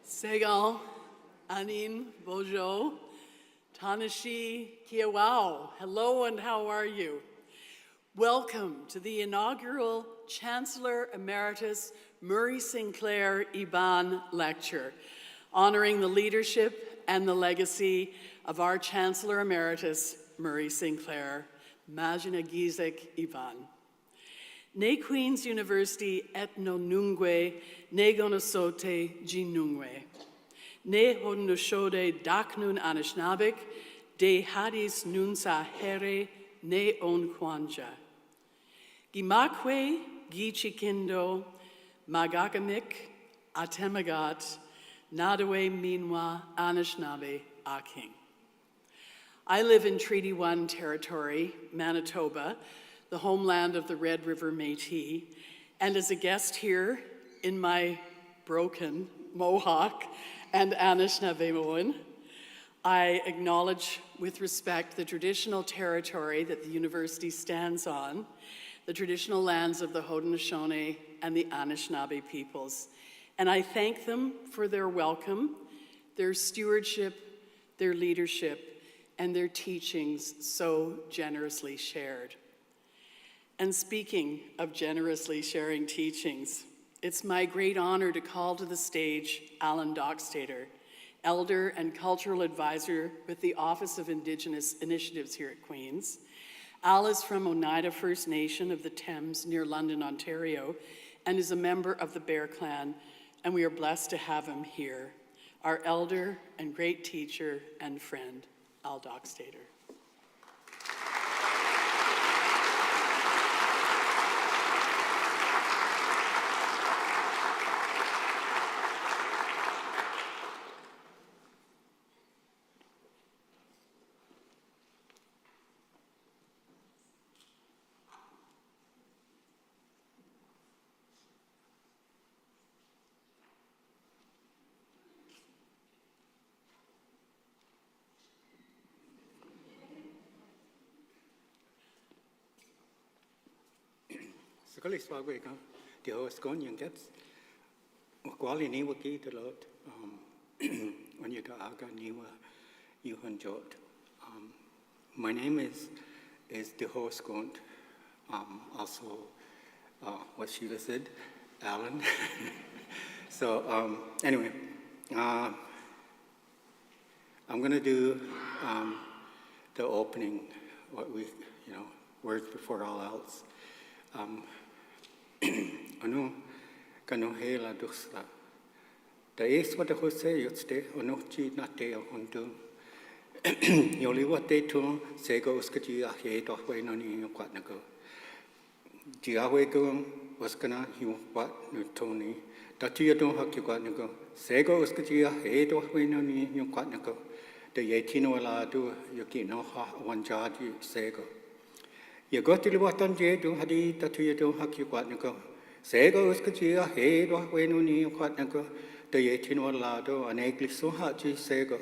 Segal, Anin, Bojo, Tanashi, Kiawao. Hello and how are you? Welcome to the inaugural Chancellor Emeritus Murray Sinclair Iban Lecture, honoring the leadership and the legacy of our Chancellor Emeritus Murray Sinclair, Mazina Giizhik Iban. Ne Queen's University etno nungwe, ne gonosote jinungwe. Ne hodnushode daknun anishnabik, de hadis nunsa here ne on kwanja. Gimakwe gichikindo, magakamik atemagat, nadawe minwa anishnabe aking. I live in Treaty 1 territory, Manitoba, the homeland of the Red River Métis, and as a guest here in my broken Mohawk and Anishinaabemowin, I acknowledge with respect the traditional territory that the university stands on, the traditional lands of the Haudenosaunee and the Anishinaabe peoples, and I thank them for their welcome, their stewardship, their leadership, and their teachings so generously shared. And speaking of generously sharing teachings, it's my great honor to call to the stage Alan Dockstader, Elder and Cultural Advisor with the Office of Indigenous Initiatives here at Queen's. Al is from Oneida First Nation of the Thames near London, Ontario, and is a member of the Bear Clan, and we are blessed to have him here. Our elder and great teacher and friend, Al Dockstader. Sekali swagwe ka the host gone young gets quali ni waki the lot when you aga niwa you jot. My name is the host gone also what she said Alan. So anyway I'm gonna do the opening what we words before all else. Ano kanu hela dusla. Da is what the Jose yotste ono chi na te hundu. Yoli what they to say goes kaji a head of way no ni quat nago. Jiawe go was gonna you what no Tony. That you don't have to quat nago. Say goes kaji a head of way no ni you quat nago. The yetino la do you get no ha one jar you say go. You got to what on J do hadi that you don't have you quat nago. Say goes Kajia, head or when you knew quat nago, the 18 or lado, and egg so hard to say go.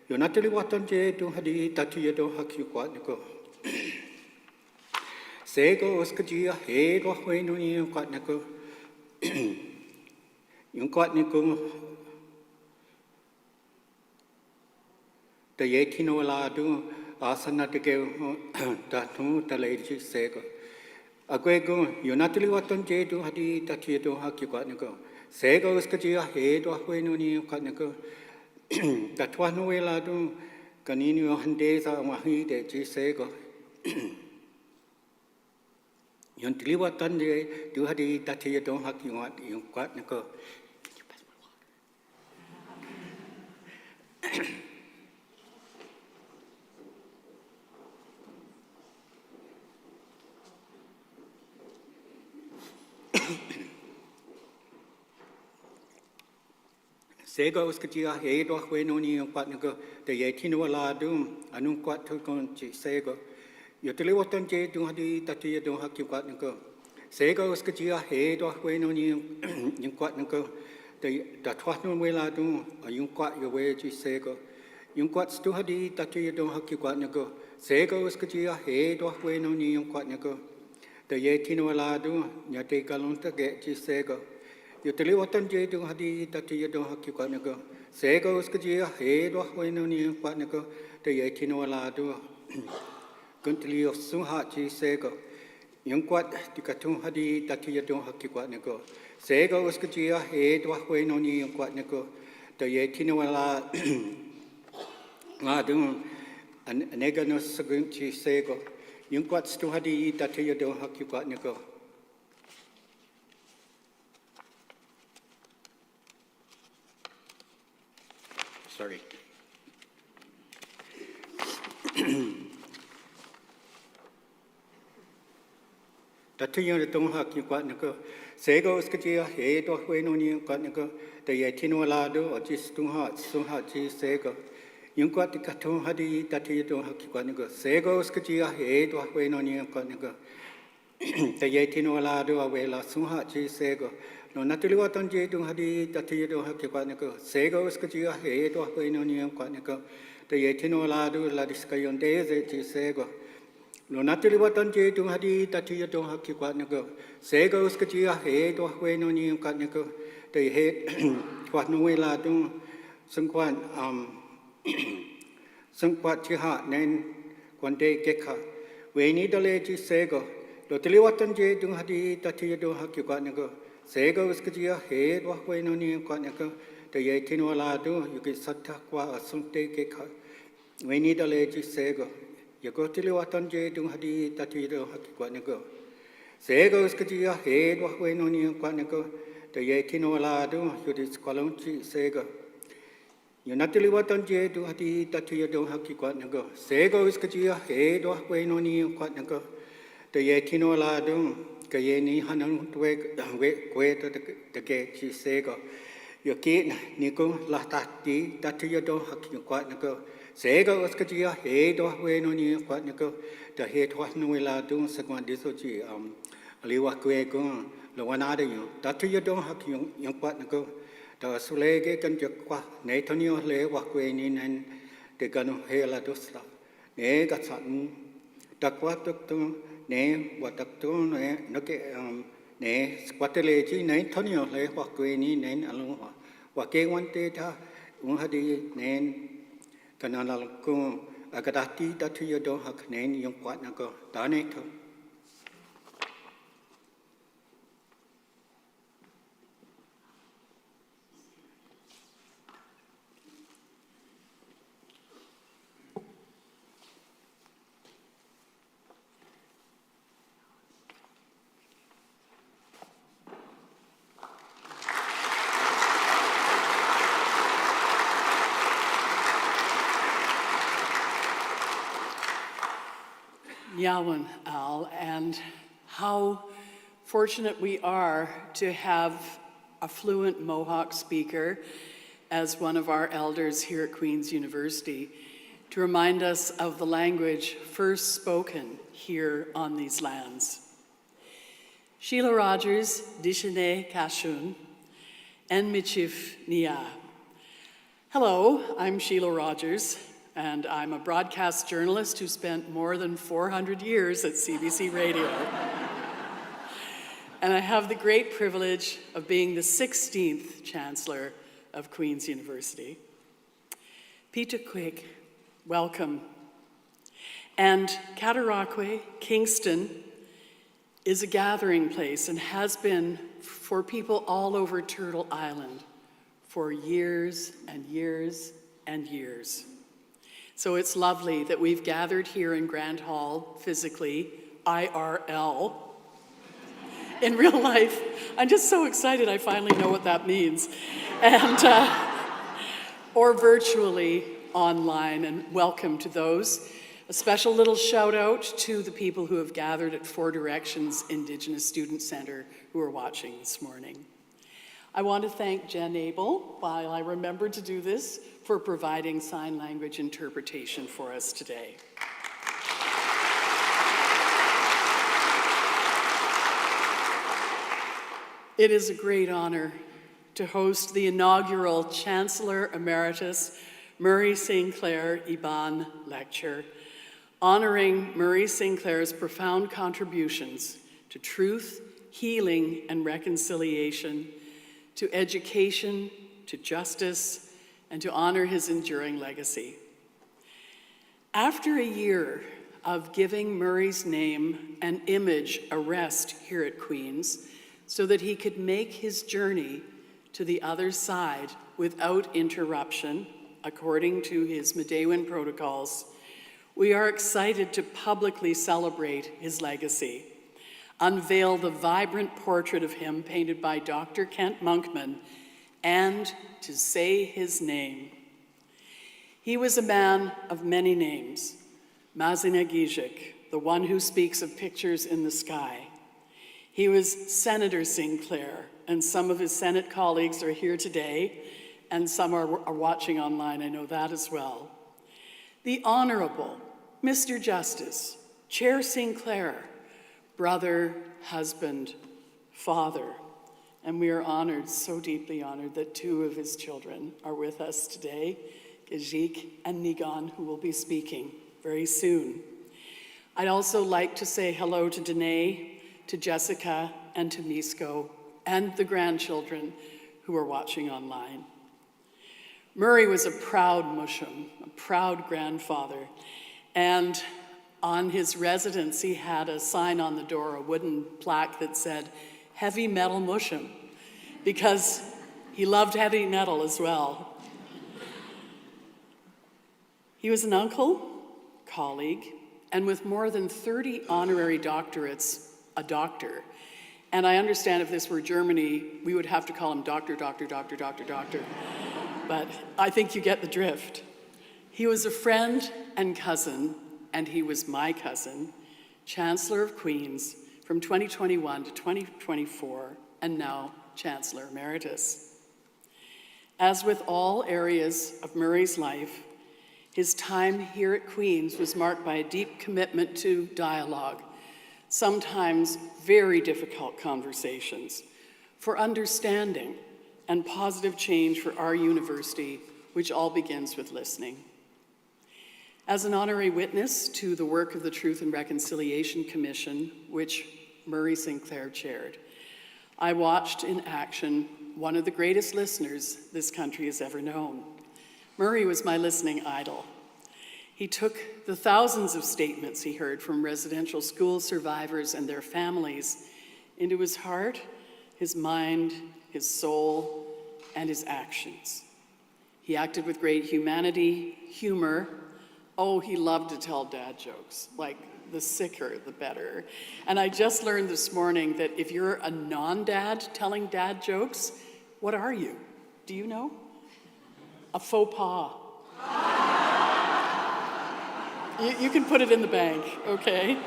You're not really what on J do hadi that you don't have you quat nago. Say goes Kajia, head or when you knew quat nago. You quat nago. The 18 or lado. Asana to give that the lady say go. A great go, you're not really what on J do hadi that you don't have you got go. Say go is Kajia head or when you got go. That one way la do canino 100 days are mahi that you say go. You don't really what on J do hadi that you don't have you got go. Sega was Kajia, head or when only on Patnago, the Yatino la doom, and un quat to go to Sego. You tell what on J do hadi that you don't have you got go. Sega was Kajia, head or when only in Quatnago, the Twatno way la doom, or you quat your way to Sego. You quats to hadi that you don't have you got go. Sega was Kajia, head or when only in Quatnago. The Yatino la doom, you take a long to get to Sego. Yutili watan je dung hadi tati yadong haki kwa nego. Sego uskajia he doa weno ni kwa nego. Te ye tino ala do. Guntili of sunha chi sego. Yung kwat di katung hadi tati yadong haki kwa nego. Sego uskajia he doa weno ni yung kwa nego. Te ye tino ala nga dung nega no sagun chi sego. Yung kwat stu hadi tati yadong haki kwa nego. Sorry. Tatiyo na tong haki kwa nako. Sego uskajia he do weno ni kwa nako. Te ye tino lado o jis tung ha chi sego. Yung kwa ti katong hadi tatiyo tong haki kwa nako. Sego uskajia he do weno ni kwa nako. Te ye tino lado a wela sung ha chi sego. No natiliwa ton je tung hadi tatiyo tong haki kwa nako. Sego uskajia he do weno ni kwa nako. Te ye tino lado la diskayon deze chi sego. Lo natiliwa ton je tung hadi tatiyo tong haki kwa nako. Sego uskajia he do weno ni kwa nako. Te he kwa nuwe la tung sungkwan sungkwan chi ha nen kwan de gekha. Weni dale chi sego. Lo tiliwa ton je tung hadi tatiyo tong haki kwa nako. Sego uskajia he do weno ni kwa nako. Te ye tino la do yuki satta kwa asungte gekha. Weni dale chi sego. Yako tiliwa ton je tung hadi tatiyo tong haki kwa nako. Sego uskajia he do weno ni kwa nako. Te ye tino la do yuki skwalong chi sego. Yunatili watan je tung hadi tatiyo tong haki kwa nako. Sego uskajia he do weno ni kwa nako. Te ye tino la do ka ye ni hanan tuwe kwe te ke chi sego. Yoki ni kung la tati tatiyo tong haki kwa nako. Sego uskajia he do weno ni kwa nako. Te he tuwa nuwe la do sakwan diso chi aliwa kwe kung lo wanada yung. Tatiyo tong haki yung kwa nako. Te sulege kan jakwa ne tonyo le wa kwe ni nen te ganu he la dosla. Ne gatsan takwa tuktung ne wataktung ne noke ne squatele chi ne tonyo le wa kwe ni nen alungwa. Wa ke wante ta hadi nen kanala kung agadati tatiyo tong haki nen yung kwa nako. Dane to. Yawan, Al, and how fortunate we are to have a fluent Mohawk speaker as one of our elders here at Queen's University to remind us of the language first spoken here on these lands. Shelagh Rogers, Dishane Kashun, En Michif Nia. Hello, I'm Shelagh Rogers, and I'm a broadcast journalist who spent more than 400 years at CBC Radio. And I have the great privilege of being the 16th Chancellor of Queen's University. Peter Quig, welcome. And Cataraqui, Kingston, is a gathering place and has been for people all over Turtle Island for years and years and years. So it's lovely that we've gathered here in Grand Hall physically, IRL. In real life, I'm just so excited I finally know what that means. And, or virtually online, and welcome to those. A special little shout out to the people who have gathered at Four Directions Indigenous Student Center who are watching this morning. I want to thank Jen Abel, while I remember to do this, for providing sign language interpretation for us today. It is a great honor to host the inaugural Chancellor Emeritus Murray Sinclair Iban Lecture, honoring Murray Sinclair's profound contributions to truth, healing, and reconciliation to education, to justice, and to honor his enduring legacy. After a year of giving Murray's name and image a rest here at Queen's so that he could make his journey to the other side without interruption, according to his Medewin protocols, we are excited to publicly celebrate his legacy, unveil the vibrant portrait of him painted by Dr. Kent Monkman, and to say his name. He was a man of many names. Mazina Giizhik, the one who speaks of pictures in the sky. He was Senator Sinclair, and some of his Senate colleagues are here today, and some are watching online, I know that as well. The Honorable Mr. Justice, Chair Sinclair, brother, husband, father, and we are honored, so deeply honored, that two of his children are with us today, Giizhik and Nigan, who will be speaking very soon. I'd also like to say hello to Danae, to Jessica, and to Misko, and the grandchildren who are watching online. Murray was a proud Muslim, a proud grandfather, and on his residence he had a sign on the door, a wooden plaque that said, "Heavy Metal Muslim," because he loved heavy metal as well. He was an uncle, colleague, and with more than 30 honorary doctorates, a doctor. And I understand if this were Germany, we would have to call him doctor. But I think you get the drift. He was a friend and cousin, and he was my cousin, Chancellor of Queen's from 2021 to 2024, and now Chancellor Emeritus. As with all areas of Murray's life, his time here at Queen's was marked by a deep commitment to dialogue, sometimes very difficult conversations, for understanding and positive change for our university, which all begins with listening. As an honorary witness to the work of the Truth and Reconciliation Commission, which Murray Sinclair chaired, I watched in action one of the greatest listeners this country has ever known. Murray was my listening idol. He took the thousands of statements he heard from residential school survivors and their families into his heart, his mind, his soul, and his actions. He acted with great humanity, humor. Oh, he loved to tell dad jokes, like the sicker, the better. And I just learned this morning that if you're a non-dad telling dad jokes, what are you? Do you know? A faux pas. You can put it in the bank, okay?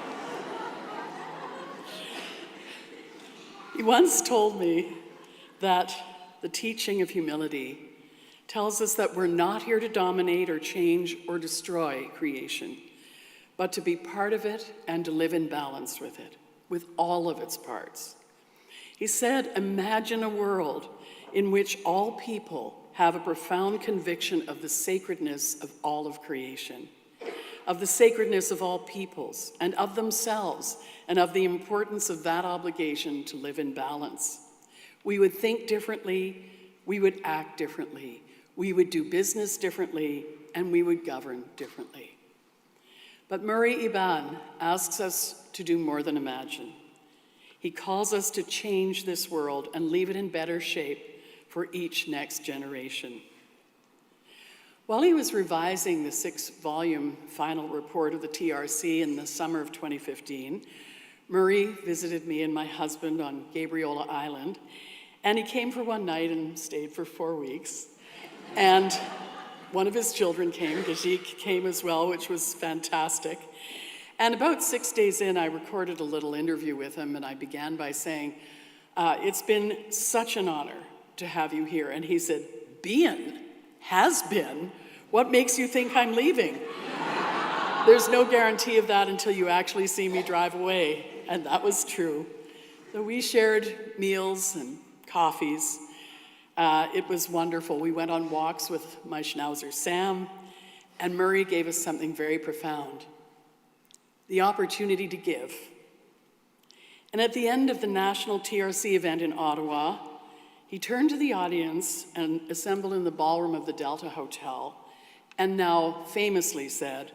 He once told me that the teaching of humility tells us that we're not here to dominate or change or destroy creation, but to be part of it and to live in balance with it, with all of its parts. He said, imagine a world in which all people have a profound conviction of the sacredness of all of creation, of the sacredness of all peoples, and of themselves, and of the importance of that obligation to live in balance. We would think differently, we would act differently, we would do business differently, and we would govern differently. But Murray Iban asks us to do more than imagine. He calls us to change this world and leave it in better shape for each next generation. While he was revising the 6-volume final report of the TRC in the summer of 2015, Murray visited me and my husband on Gabriola Island, and he came for one night and stayed for 4 weeks. And one of his children came, Giizhik came as well, which was fantastic. And about 6 days in, I recorded a little interview with him, and I began by saying, it's been such an honor to have you here. And he said, has been? What makes you think I'm leaving? There's no guarantee of that until you actually see me drive away. And that was true. So we shared meals and coffees. It was wonderful. We went on walks with my Schnauzer Sam, and Murray gave us something very profound, the opportunity to give. And at the end of the national TRC event in Ottawa, He turned to the audience and assembled in the ballroom of the Delta Hotel, and now famously said,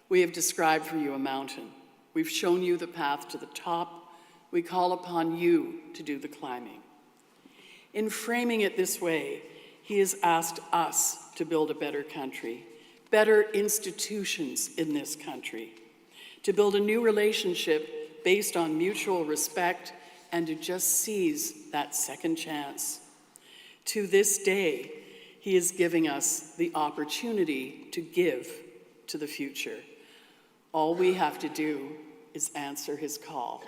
"We have described for you a mountain. We've shown you the path to the top. We call upon you to do the climbing." In framing it this way, he has asked us to build a better country, better institutions in this country, to build a new relationship based on mutual respect and to just seize that second chance. To this day, he is giving us the opportunity to give to the future. All we have to do is answer his call.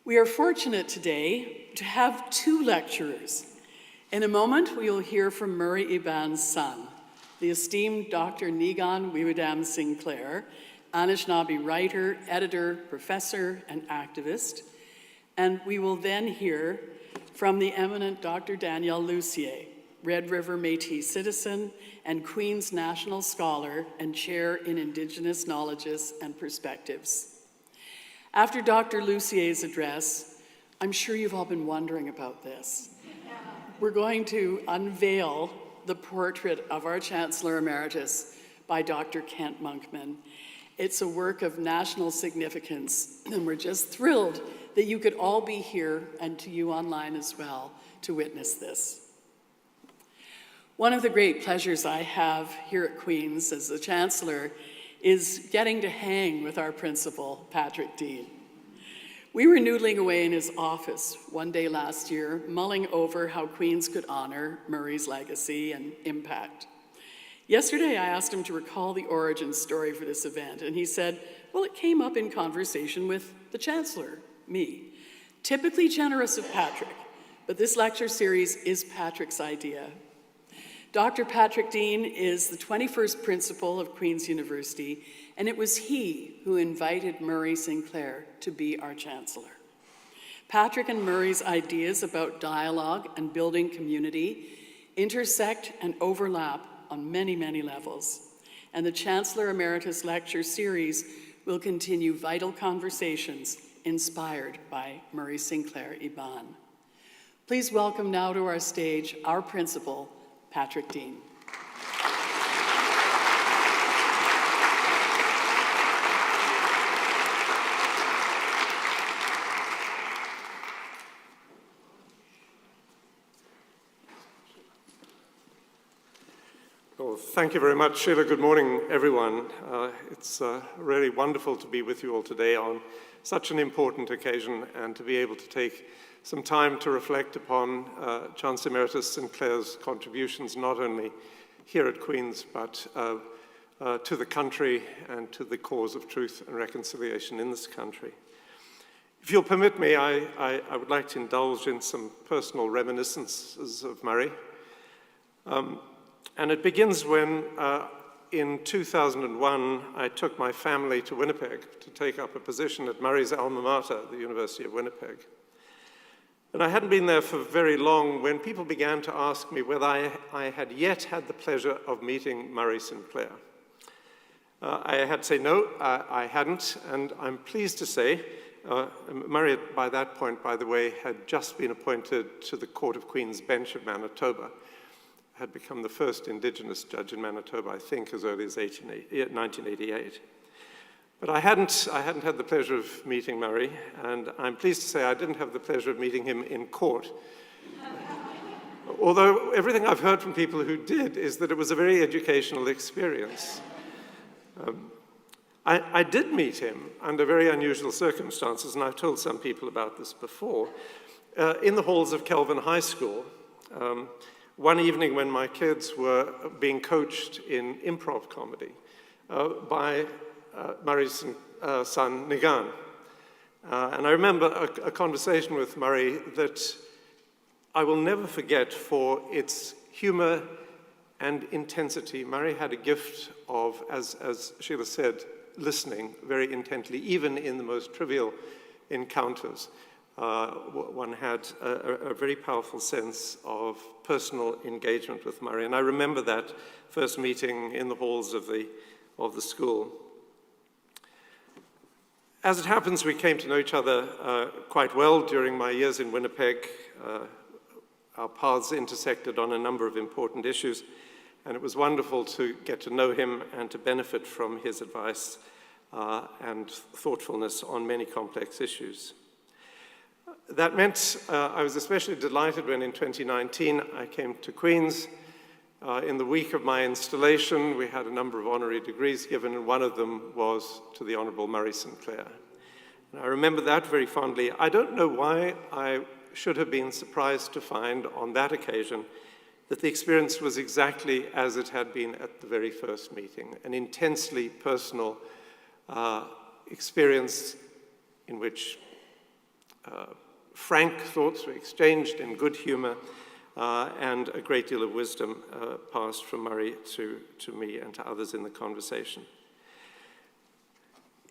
We are fortunate today to have two lecturers. In a moment, we will hear from Murray Iban's son, the esteemed Dr. Nigan Wiwadam Sinclair, Anishinaabe writer, editor, professor, and activist. And we will then hear from the eminent Dr. Danielle Lucier, Red River Métis citizen and Queen's National Scholar and Chair in Indigenous Knowledges and Perspectives. After Dr. Lucier's address, I'm sure you've all been wondering about this. We're going to unveil the portrait of our Chancellor Emeritus by Dr. Kent Monkman. It's a work of national significance, and we're just thrilled that you could all be here, and to you online as well, to witness this. One of the great pleasures I have here at Queen's as the Chancellor is getting to hang with our principal, Patrick Dean. We were noodling away in his office one day last year, mulling over how Queen's could honor Murray's legacy and impact. Yesterday, I asked him to recall the origin story for this event, and he said, well, it came up in conversation with the Chancellor, me. Typically generous of Patrick, but this lecture series is Patrick's idea. Dr. Patrick Dean is the 21st principal of Queen's University, and it was he who invited Murray Sinclair to be our Chancellor. Patrick and Murray's ideas about dialogue and building community intersect and overlap on many, many levels, and the Chancellor Emeritus Lecture Series will continue vital conversations inspired by Murray Sinclair Iban. Please welcome now to our stage our principal, Patrick Dean. Well, thank you very much, Sheila. Good morning, everyone. It's really wonderful to be with you all today on such an important occasion and to be able to take some time to reflect upon Chancellor Emeritus Sinclair's contributions, not only here at Queen's, but to the country and to the cause of truth and reconciliation in this country. If you'll permit me, I would like to indulge in some personal reminiscences of Murray. And it begins when, in 2001, I took my family to Winnipeg to take up a position at Murray's alma mater, the University of Winnipeg. And I hadn't been there for very long when people began to ask me whether I had yet had the pleasure of meeting Murray Sinclair. I had to say no, I hadn't, and I'm pleased to say, Murray by that point, by the way, had just been appointed to the Court of Queen's Bench of Manitoba, had become the first Indigenous judge in Manitoba, I think, as early as 1988. But I hadn't had the pleasure of meeting Murray, and I'm pleased to say I didn't have the pleasure of meeting him in court. Although everything I've heard from people who did is that it was a very educational experience. I did meet him under very unusual circumstances, and I've told some people about this before, in the halls of Kelvin High School. One evening when my kids were being coached in improv comedy by Murray's son, Nigan. And I remember a conversation with Murray that I will never forget for its humor and intensity. Murray had a gift of, as Sheila said, listening very intently, even in the most trivial encounters. One had a very powerful sense of personal engagement with Murray. And I remember that first meeting in the halls of the school. As it happens, we came to know each other quite well during my years in Winnipeg. our paths intersected on a number of important issues, and it was wonderful to get to know him and to benefit from his advice and thoughtfulness on many complex issues. That meant I was especially delighted when in 2019 I came to Queen's. In the week of my installation, we had a number of honorary degrees given, and one of them was to the Honourable Murray Sinclair. And I remember that very fondly. I don't know why I should have been surprised to find on that occasion that the experience was exactly as it had been at the very first meeting, an intensely personal experience in which frank thoughts were exchanged in good humor, and a great deal of wisdom passed from Murray to me and to others in the conversation.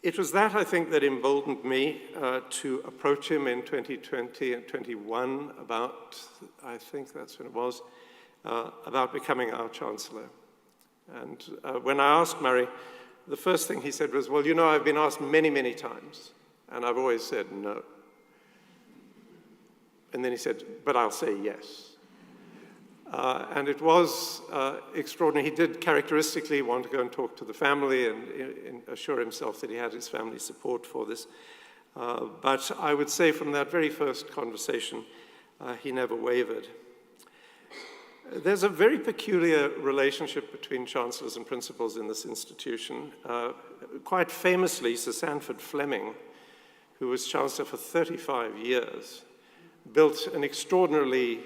It was that, I think, that emboldened me to approach him in 2020 and 21 about, I think that's when it was, about becoming our Chancellor. And when I asked Murray, the first thing he said was, well, you know, I've been asked many, many times, and I've always said no. And then he said, but I'll say yes. And it was extraordinary. He did characteristically want to go and talk to the family and assure himself that he had his family's support for this. But I would say from that very first conversation, he never wavered. There's a very peculiar relationship between chancellors and principals in this institution. Quite famously, Sir Sandford Fleming, who was chancellor for 35 years, built an extraordinarily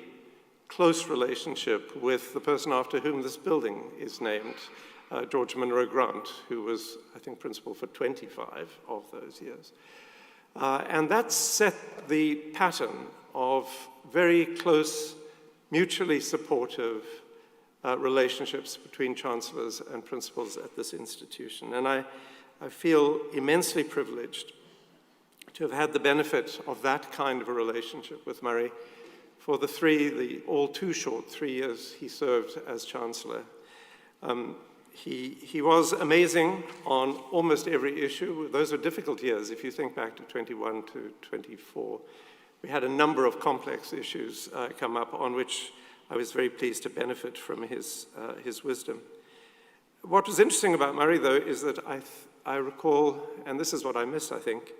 close relationship with the person after whom this building is named, George Monroe Grant, who was, I think, principal for 25 of those years. And that set the pattern of very close, mutually supportive relationships between chancellors and principals at this institution. And I feel immensely privileged to have had the benefit of that kind of a relationship with Murray for the all too short 3 years he served as Chancellor. He was amazing on almost every issue. Those were difficult years. If you think back to 21 to 24, we had a number of complex issues come up on which I was very pleased to benefit from his wisdom. What was interesting about Murray, though, is that I recall, and this is what I miss, I think,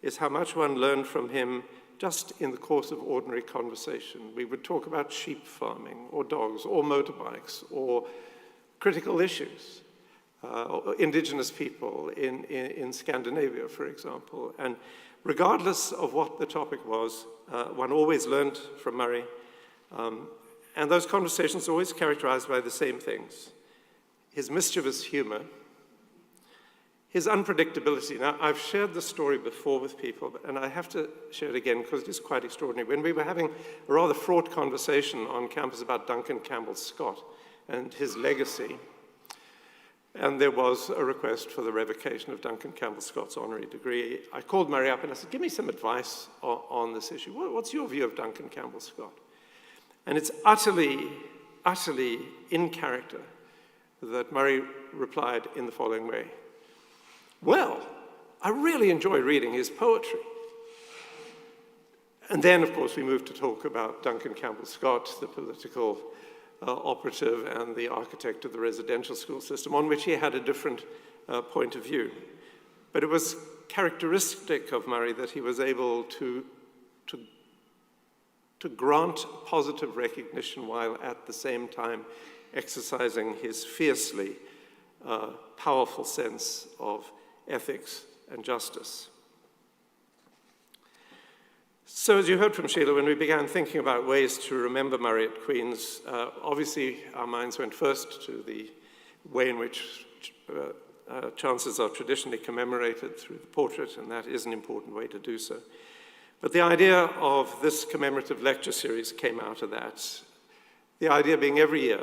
is how much one learned from him just in the course of ordinary conversation. We would talk about sheep farming, or dogs, or motorbikes, or critical issues, or indigenous people in Scandinavia, for example. And regardless of what the topic was, one always learned from Murray. And those conversations were always characterized by the same things: his mischievous humor, his unpredictability. Now, I've shared this story before with people, and I have to share it again because it is quite extraordinary. When we were having a rather fraught conversation on campus about Duncan Campbell Scott and his legacy, and there was a request for the revocation of Duncan Campbell Scott's honorary degree, I called Murray up and I said, give me some advice on this issue. What's your view of Duncan Campbell Scott? And it's utterly, utterly in character that Murray replied in the following way: well, I really enjoy reading his poetry. And then, of course, we moved to talk about Duncan Campbell Scott, the political operative and the architect of the residential school system, on which he had a different point of view. But it was characteristic of Murray that he was able to grant positive recognition while at the same time exercising his fiercely powerful sense of ethics and justice. So as you heard from Sheila, when we began thinking about ways to remember Murray at Queen's, obviously our minds went first to the way in which chancellors are traditionally commemorated through the portrait, and that is an important way to do so. But the idea of this commemorative lecture series came out of that. The idea being every year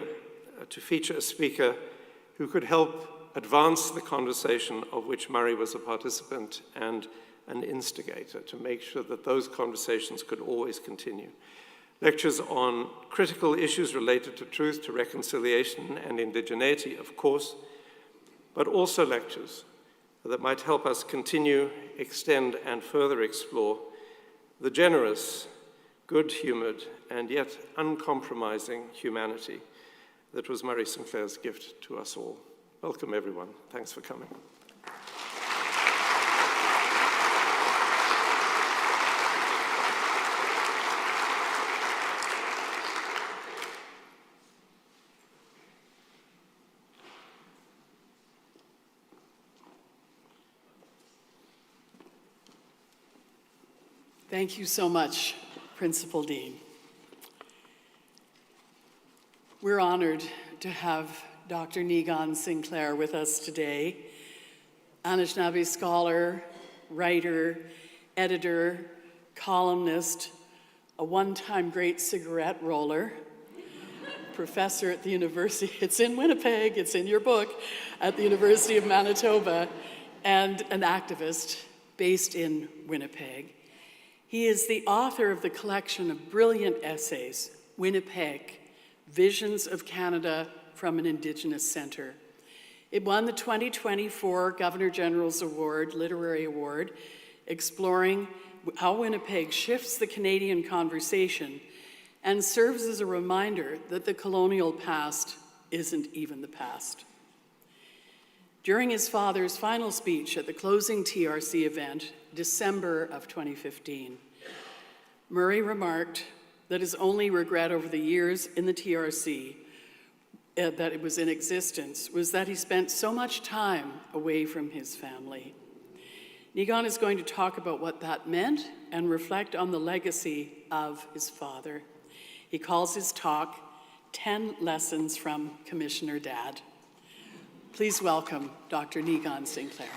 to feature a speaker who could help advance the conversation of which Murray was a participant and an instigator, to make sure that those conversations could always continue. Lectures on critical issues related to truth, to reconciliation and indigeneity, of course, but also lectures that might help us continue, extend, and further explore the generous, good-humored, and yet uncompromising humanity that was Murray Sinclair's gift to us all. Welcome, everyone. Thanks for coming. Thank you so much, Principal Dean. We're honored to have Dr. Niigaan Sinclair with us today, Anishinaabe scholar, writer, editor, columnist, a one-time great cigarette roller, professor at the university, it's in Winnipeg, it's in your book, at the University of Manitoba, and an activist based in Winnipeg. He is the author of the collection of brilliant essays, Winnipeg, Visions of Canada from an Indigenous Centre. It won the 2024 Governor General's Award, Literary Award, exploring how Winnipeg shifts the Canadian conversation and serves as a reminder that the colonial past isn't even the past. During his father's final speech at the closing TRC event, December of 2015, Murray remarked that his only regret over the years in the TRC that it was in existence was that he spent so much time away from his family. Niigaan is going to talk about what that meant and reflect on the legacy of his father. He calls his talk 10 Lessons from Commissioner Dad. Please welcome Dr. Niigaan Sinclair.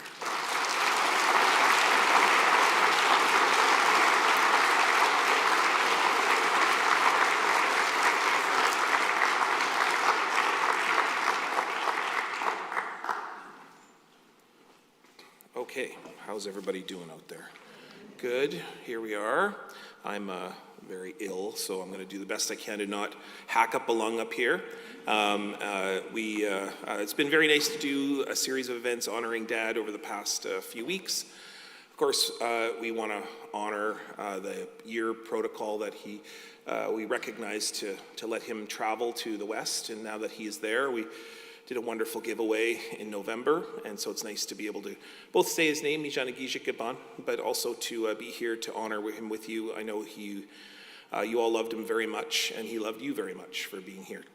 Okay, how's everybody doing out there? Good, here we are. I'm very ill, so I'm gonna do the best I can to not hack up a lung up here. It's been very nice to do a series of events honoring Dad over the past few weeks. Of course, we wanna honor the year protocol that we recognized to let him travel to the West, and now that he is there, we did a wonderful giveaway in November, and so it's nice to be able to both say his name, Giizhik, but also to be here to honor him with you. I know you all loved him very much, and he loved you very much for being here.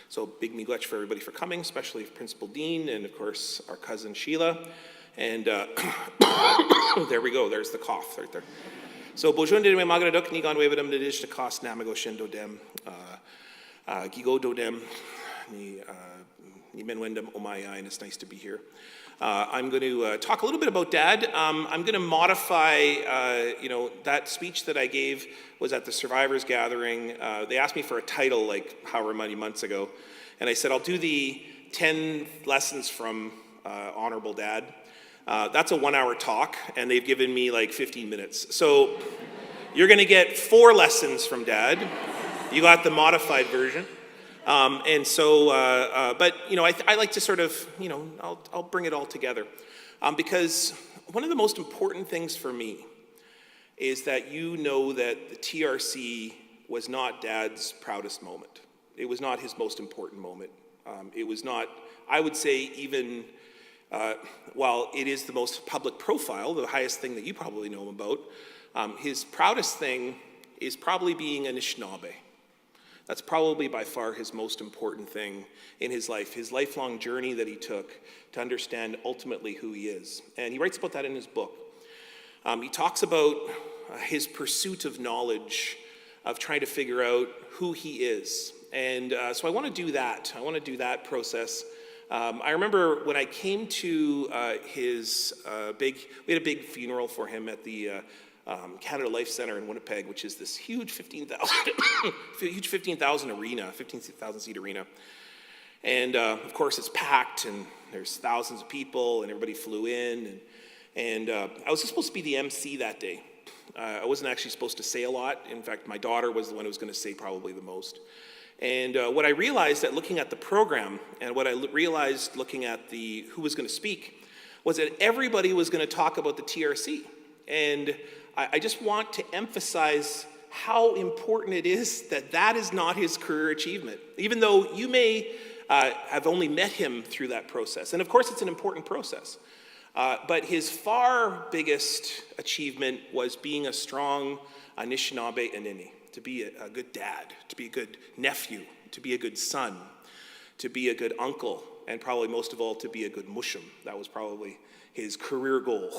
So big miigwech for everybody for coming, especially Principal Dean, and of course our cousin Sheila. And there we go, there's the cough right there. So Bojun de Magraduk, Niigaan Webadam de Dish to Cost Namago Shindo Dem, Gigo Dodem, Nimenwendam Omayai, and it's nice to be here. I'm going to talk a little bit about Dad. I'm going to modify, that speech that I gave was at the Survivors Gathering. They asked me for a title like however many months ago, and I said, I'll do the 10 lessons from Honorable Dad. That's a 1-hour talk, and they've given me like 15 minutes. So you're going to get 4 lessons from Dad. You got the modified version. I like to sort of, I'll bring it all together. Because one of the most important things for me is that you know that the TRC was not Dad's proudest moment. It was not his most important moment. It was not, I would say even, while it is the most public profile, the highest thing that you probably know him about, his proudest thing is probably being Anishinaabe. That's probably by far his most important thing in his life, his lifelong journey that he took to understand ultimately who he is. And he writes about that in his book. He talks about his pursuit of knowledge, of trying to figure out who he is. And so I want to do that. I want to do that process. I remember when I came to we had a big funeral for him at the Canada Life Centre in Winnipeg, which is this huge 15,000 arena, 15,000 seat arena. And of course it's packed and there's thousands of people and everybody flew in. And I was supposed to be the MC that day. I wasn't actually supposed to say a lot. In fact, my daughter was the one who was going to say probably the most. And what I realized at looking at the program and what I realized looking at who was going to speak was that everybody was going to talk about the TRC. And I just want to emphasize how important it is that that is not his career achievement, even though you may have only met him through that process. And of course, it's an important process. But his far biggest achievement was being a strong Anishinaabe Inini, to be a good dad, to be a good nephew, to be a good son, to be a good uncle, and probably most of all, to be a good mushum. That was probably his career goal.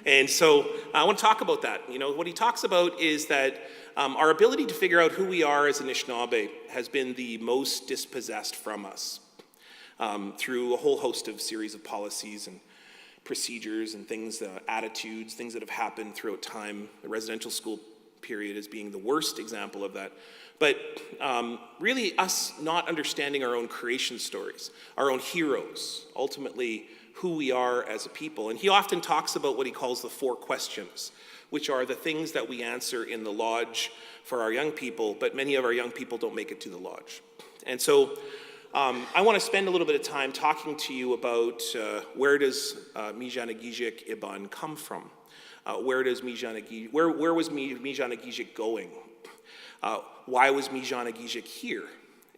And so I want to talk about that. You know, what he talks about is that our ability to figure out who we are as Anishinaabe has been the most dispossessed from us through a whole host of series of policies and procedures and things, attitudes, things that have happened throughout time. The residential school period as being the worst example of that. But really us not understanding our own creation stories, our own heroes, ultimately who we are as a people. And he often talks about what he calls the 4 questions, which are the things that we answer in the lodge for our young people, but many of our young people don't make it to the lodge. And so I want to spend a little bit of time talking to you about where does Mijana Giizhik Iban come from? Where was Mijana Giizhik going? Why was Mijana Giizhik here?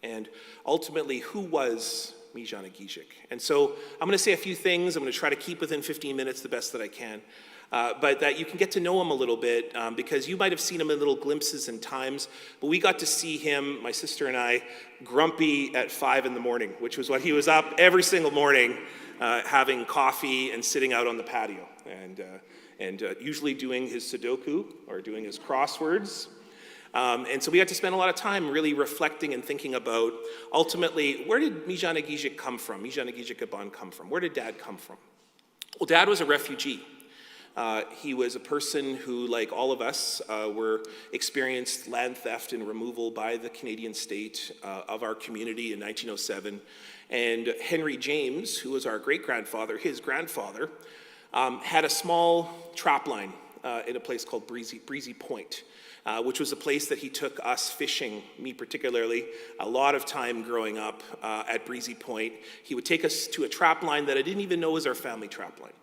And ultimately, who was Mijana Giizhik? And so I'm going to say a few things. I'm going to try to keep within 15 minutes the best that I can. But that you can get to know him a little bit, because you might have seen him in little glimpses and times, but we got to see him, my sister and I, grumpy at 5 in the morning, which was what he was up every single morning, having coffee and sitting out on the patio, and usually doing his Sudoku or doing his crosswords. And so we got to spend a lot of time really reflecting and thinking about, ultimately, where did Mijana Giizhik come from? Mijana Giizhik Iban come from? Where did Dad come from? Well, Dad was a refugee. He was a person who, like all of us, experienced land theft and removal by the Canadian state of our community in 1907. And Henry James, who was our great-grandfather, his grandfather, had a small trapline in a place called Breezy Point, which was a place that he took us fishing, me particularly, a lot of time growing up at Breezy Point. He would take us to a trapline that I didn't even know was our family trapline.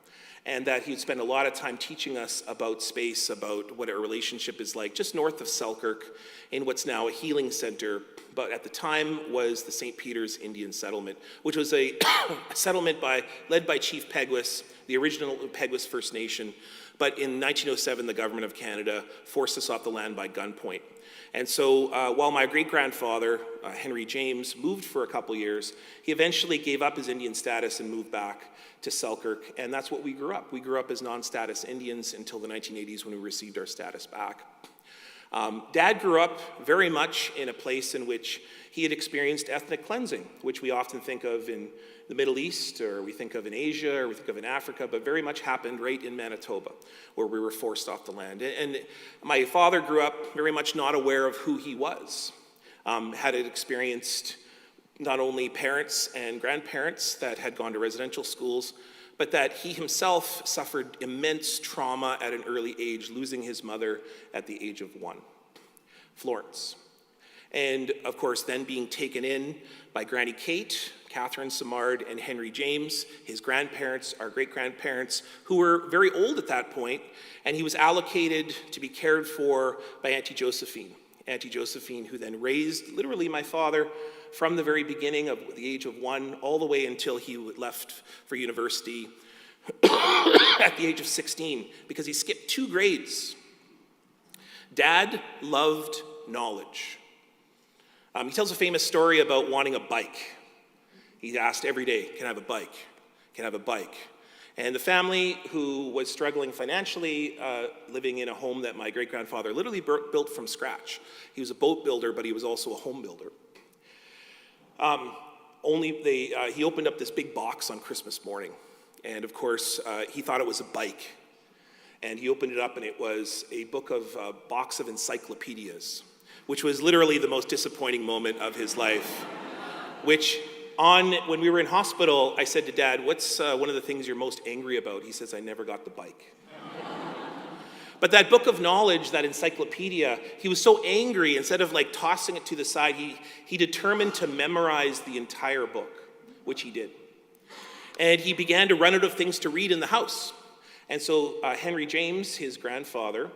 And that he would spend a lot of time teaching us about space, about what a relationship is like, just north of Selkirk, in what's now a healing center, but at the time was the St. Peter's Indian Settlement, which was a settlement led by Chief Peguis, the original Peguis First Nation. But in 1907, the government of Canada forced us off the land by gunpoint. And so while my great-grandfather, Henry James, moved for a couple years, he eventually gave up his Indian status and moved back to Selkirk, and that's what we grew up. We grew up as non-status Indians until the 1980s when we received our status back. Dad grew up very much in a place in which he had experienced ethnic cleansing, which we often think of in the Middle East, or we think of in Asia, or we think of in Africa, but very much happened right in Manitoba, where we were forced off the land. And my father grew up very much not aware of who he was, had experienced not only parents and grandparents that had gone to residential schools, but that he himself suffered immense trauma at an early age, losing his mother at the age of 1, Florence. And of course, then being taken in by Granny Kate, Catherine Simard, and Henry James, his grandparents, our great-grandparents, who were very old at that point, and he was allocated to be cared for by Auntie Josephine. Auntie Josephine, who then raised literally my father from the very beginning of the age of 1 all the way until he left for university at the age of 16, because he skipped 2 grades. Dad loved knowledge. He tells a famous story about wanting a bike. He asked every day, can I have a bike? Can I have a bike? And the family, who was struggling financially, living in a home that my great-grandfather literally built from scratch. He was a boat builder, but he was also a home builder. He opened up this big box on Christmas morning. And of course, he thought it was a bike. And he opened it up, and it was a box of encyclopedias, which was literally the most disappointing moment of his life. When we were in hospital, I said to Dad, what's one of the things you're most angry about? He says, I never got the bike. But that book of knowledge, that encyclopedia, he was so angry, instead of like tossing it to the side, he determined to memorize the entire book, which he did. And he began to run out of things to read in the house. And so Henry James, his grandfather,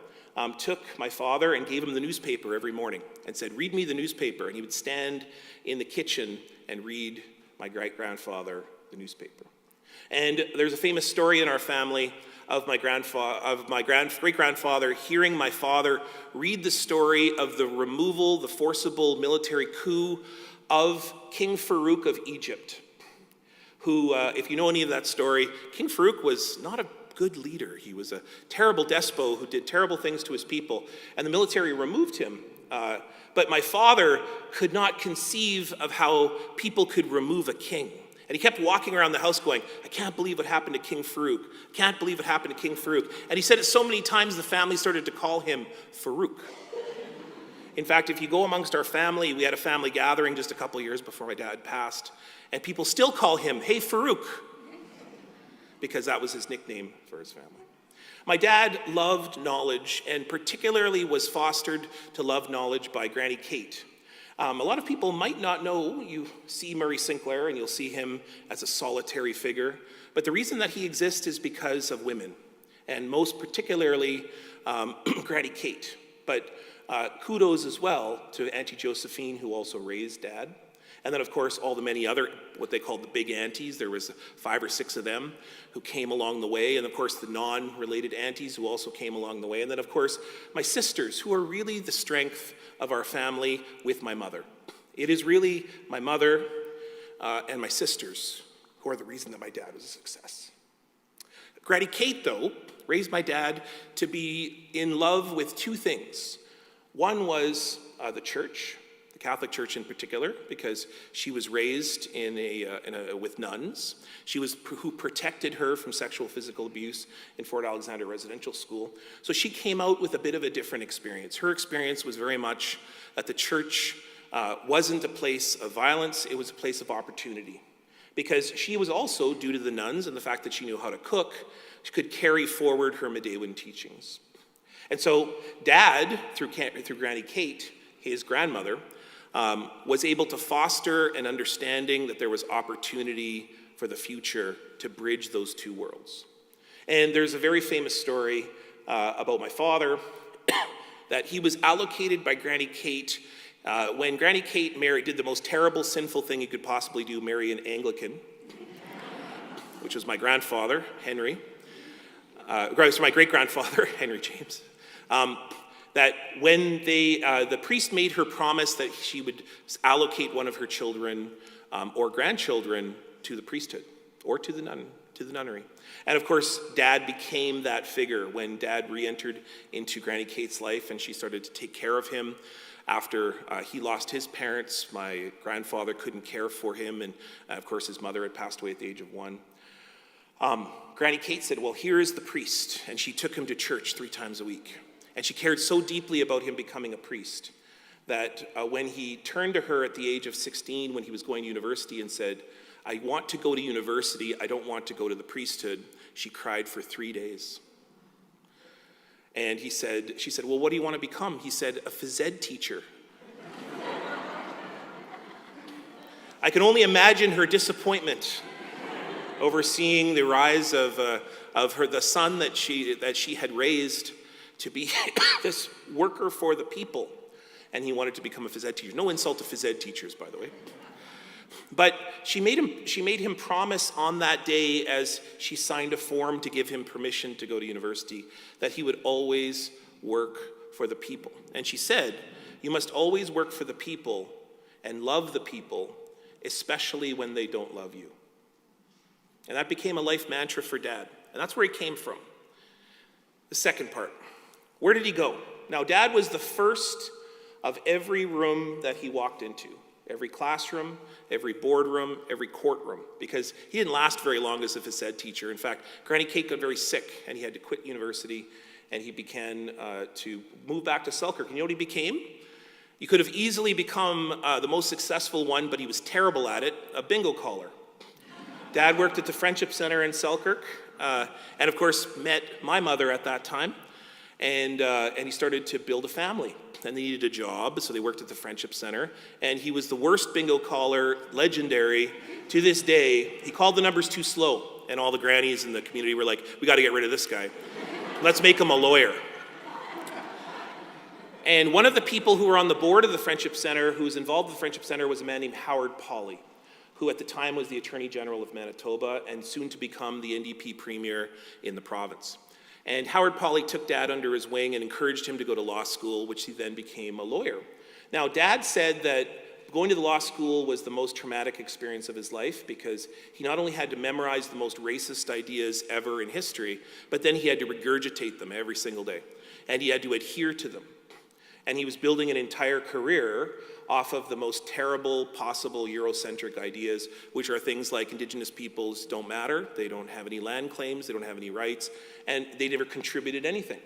took my father and gave him the newspaper every morning and said, "Read me the newspaper." And he would stand in the kitchen and read my great-grandfather the newspaper. And there's a famous story in our family of my great-grandfather hearing my father read the story of the removal, the forcible military coup of King Farouk of Egypt, who, if you know any of that story, King Farouk was not a good leader. He was a terrible despot who did terrible things to his people, and the military removed him. But my father could not conceive of how people could remove a king. And he kept walking around the house going, "I can't believe what happened to King Farouk. I can't believe what happened to King Farouk." And he said it so many times the family started to call him Farouk. In fact, if you go amongst our family, we had a family gathering just a couple years before my dad passed, and people still call him, "Hey Farouk," because that was his nickname for his family. My dad loved knowledge, and particularly was fostered to love knowledge by Granny Kate. A lot of people might not know, you see Murray Sinclair and you'll see him as a solitary figure, but the reason that he exists is because of women, and most particularly Granny Kate. But kudos as well to Auntie Josephine, who also raised Dad. And then, of course, all the many other, what they called the big aunties. There was 5 or 6 of them who came along the way. And, of course, the non-related aunties who also came along the way. And then, of course, my sisters, who are really the strength of our family with my mother. It is really my mother and my sisters who are the reason that my dad was a success. Granny Kate, though, raised my dad to be in love with 2 things. One was the church, the Catholic Church in particular, because she was raised with nuns. She was who protected her from sexual physical abuse in Fort Alexander Residential School. So she came out with a bit of a different experience. Her experience was very much that the church wasn't a place of violence, it was a place of opportunity. Because she was also, due to the nuns and the fact that she knew how to cook, she could carry forward her Medewan teachings. And so Dad, through Granny Kate, his grandmother, was able to foster an understanding that there was opportunity for the future to bridge those 2 worlds. And there's a very famous story about my father that he was allocated by Granny Kate when Granny Kate did the most terrible, sinful thing you could possibly do, marry an Anglican, which was my grandfather, Henry. My great-grandfather, Henry James. That when the priest made her promise that she would allocate one of her children or grandchildren to the priesthood or to the nunnery. And of course, Dad became that figure when Dad re-entered into Granny Kate's life and she started to take care of him. After he lost his parents, my grandfather couldn't care for him, and of course his mother had passed away at the age of 1. Granny Kate said, "Well, here is the priest," and she took him to church 3 times a week. And she cared so deeply about him becoming a priest that when he turned to her at the age of 16, when he was going to university and said, "I want to go to university, I don't want to go to the priesthood," she cried for 3 days. And she said, "Well, what do you want to become?" He said, "A phys ed teacher." I can only imagine her disappointment over seeing the rise of the son that she had raised to be this worker for the people. And he wanted to become a phys ed teacher. No insult to phys ed teachers, by the way. But she made him promise on that day, as she signed a form to give him permission to go to university, that he would always work for the people. And she said, "You must always work for the people and love the people, especially when they don't love you." And that became a life mantra for Dad. And that's where he came from. The second part. Where did he go? Now, Dad was the first of every room that he walked into. Every classroom, every boardroom, every courtroom. Because he didn't last very long as a phys ed teacher. In fact, Granny Kate got very sick and he had to quit university and he began to move back to Selkirk. And you know what he became? He could have easily become the most successful one, but he was terrible at it, a bingo caller. Dad worked at the Friendship Center in Selkirk and of course met my mother at that time. And he started to build a family. And they needed a job, so they worked at the Friendship Center. And he was the worst bingo caller, legendary, to this day. He called the numbers too slow. And all the grannies in the community were like, "We got to get rid of this guy. Let's make him a lawyer." And one of the people who were on the board of the Friendship Center, who was involved with the Friendship Center, was a man named Howard Pawley, who at the time was the Attorney General of Manitoba and soon to become the NDP Premier in the province. And Howard Pawley took Dad under his wing and encouraged him to go to law school, which he then became a lawyer. Now, Dad said that going to the law school was the most traumatic experience of his life because he not only had to memorize the most racist ideas ever in history, but then he had to regurgitate them every single day. And he had to adhere to them. And he was building an entire career off of the most terrible possible Eurocentric ideas, which are things like Indigenous peoples don't matter, they don't have any land claims, they don't have any rights, and they never contributed anything.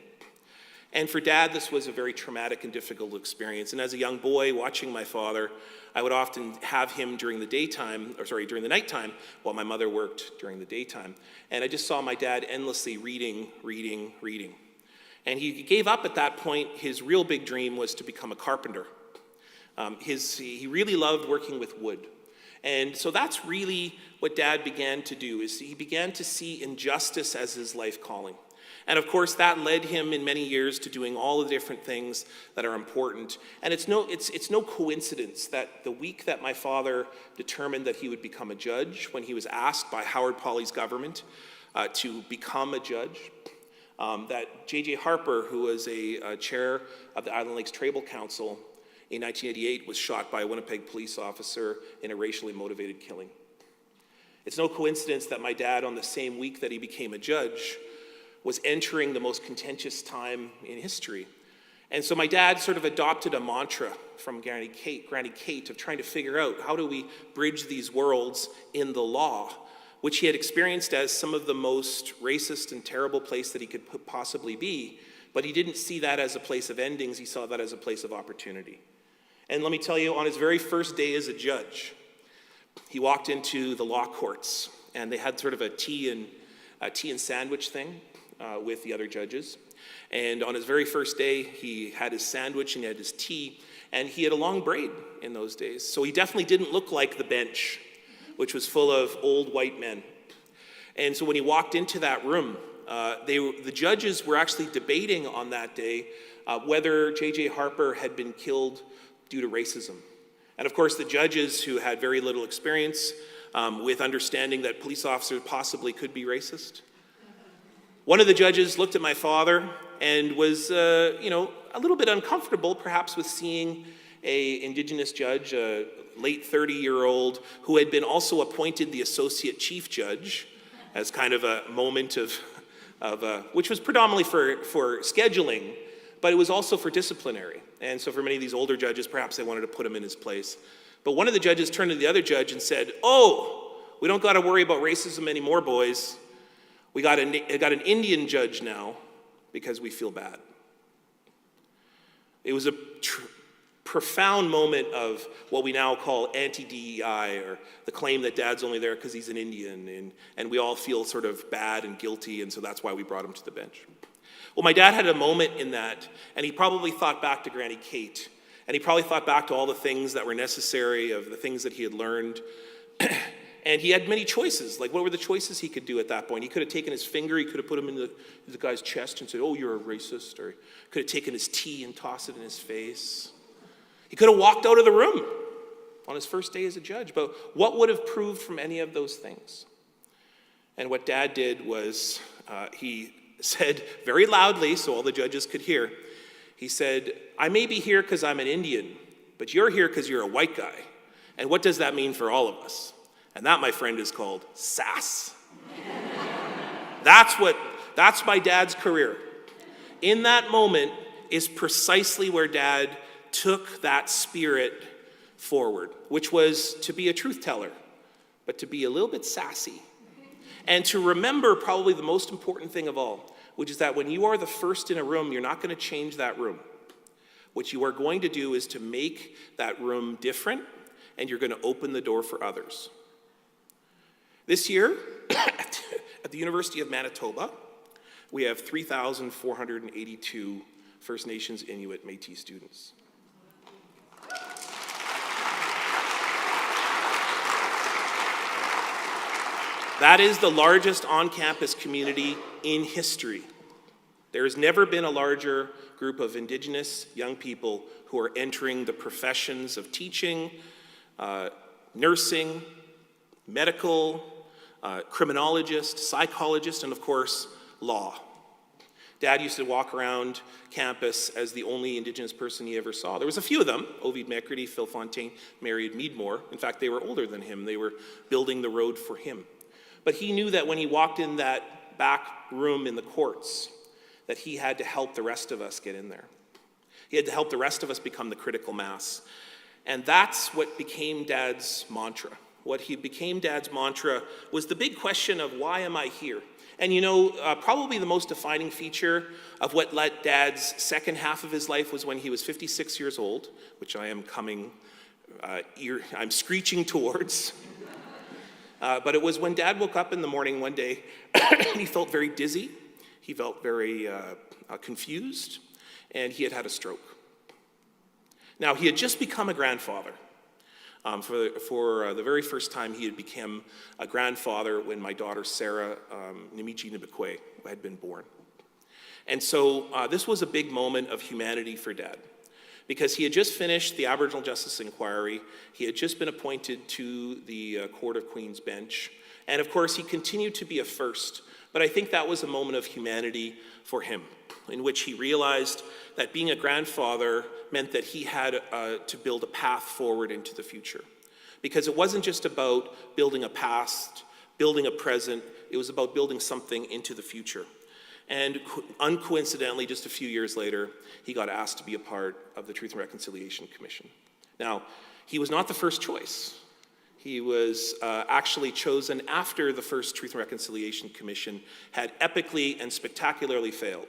And for Dad, this was a very traumatic and difficult experience. And as a young boy watching my father, I would often have him during the nighttime, while my mother worked during the daytime. And I just saw my dad endlessly reading. And he gave up at that point. His real big dream was to become a carpenter. He really loved working with wood. And so that's really what Dad began to do, is he began to see injustice as his life calling. And of course, that led him in many years to doing all the different things that are important. And it's no coincidence that the week that my father determined that he would become a judge, when he was asked by Howard Pawley's government to become a judge, that J.J. Harper, who was a chair of the Island Lakes Tribal Council in 1988, was shot by a Winnipeg police officer in a racially motivated killing. It's no coincidence that my dad, on the same week that he became a judge, was entering the most contentious time in history. And so my dad sort of adopted a mantra from Granny Kate of trying to figure out how do we bridge these worlds in the law, which he had experienced as some of the most racist and terrible place that he could possibly be, but he didn't see that as a place of endings, he saw that as a place of opportunity. And let me tell you, on his very first day as a judge, he walked into the law courts, and they had sort of a tea and sandwich thing with the other judges. And on his very first day, he had his sandwich and he had his tea, and he had a long braid in those days. So he definitely didn't look like the bench, which was full of old white men. And so when he walked into that room, the judges were actually debating on that day whether J.J. Harper had been killed due to racism. And of course, the judges, who had very little experience with understanding that police officers possibly could be racist, one of the judges looked at my father and was, a little bit uncomfortable, perhaps, with seeing an Indigenous judge, a late 30-year-old, who had been also appointed the associate chief judge, as kind of a moment of which was predominantly for scheduling, but it was also for disciplinary. And so for many of these older judges, perhaps they wanted to put him in his place. But one of the judges turned to the other judge and said, "Oh, we don't got to worry about racism anymore, boys. We got an Indian judge now because we feel bad." It was a profound moment of what we now call anti-DEI, or the claim that Dad's only there because he's an Indian, and we all feel sort of bad and guilty, and so that's why we brought him to the bench. Well, my dad had a moment in that, and he probably thought back to Granny Kate, and he probably thought back to all the things that were necessary, of the things that he had learned. And he had many choices. Like, what were the choices he could do at that point? He could have taken his finger, he could have put him in the guy's chest and said, "Oh, you're a racist," or could have taken his tea and tossed it in his face. He could have walked out of the room on his first day as a judge, but what would have proved from any of those things? And what Dad did was, he said very loudly so all the judges could hear, he said, "I may be here because I'm an Indian, but you're here because you're a white guy. And what does that mean for all of us?" And that, my friend, is called sass. That's my dad's career. In that moment is precisely where Dad took that spirit forward, which was to be a truth teller, but to be a little bit sassy. And to remember probably the most important thing of all, which is that when you are the first in a room, you're not going to change that room. What you are going to do is to make that room different, and you're going to open the door for others. This year, at the University of Manitoba, we have 3,482 First Nations Inuit Métis students. That is the largest on-campus community in history. There has never been a larger group of Indigenous young people who are entering the professions of teaching, nursing, medical, criminologist, psychologist, and of course, law. Dad used to walk around campus as the only Indigenous person he ever saw. There was a few of them, Ovid McCready, Phil Fontaine, Marion Meadmore. In fact, they were older than him. They were building the road for him. But he knew that when he walked in that back room in the courts, that he had to help the rest of us get in there. He had to help the rest of us become the critical mass. And that's what became Dad's mantra. What became Dad's mantra was the big question of, why am I here? And you know, probably the most defining feature of what led Dad's second half of his life was when he was 56 years old, which I am I'm screeching towards. But it was when Dad woke up in the morning one day, he felt very dizzy, he felt very confused, and he had had a stroke. Now, he had just become a grandfather. For the very first time, he had become a grandfather when my daughter Sarah Nimiji Nibikwe had been born. And so this was a big moment of humanity for Dad, because he had just finished the Aboriginal Justice Inquiry. He had just been appointed to the Court of Queen's Bench. And of course, he continued to be a first. But I think that was a moment of humanity for him, in which he realized that being a grandfather meant that he had to build a path forward into the future. Because it wasn't just about building a past, building a present, it was about building something into the future. And uncoincidentally, just a few years later, he got asked to be a part of the Truth and Reconciliation Commission. Now, he was not the first choice. He was actually chosen after the first Truth and Reconciliation Commission had epically and spectacularly failed.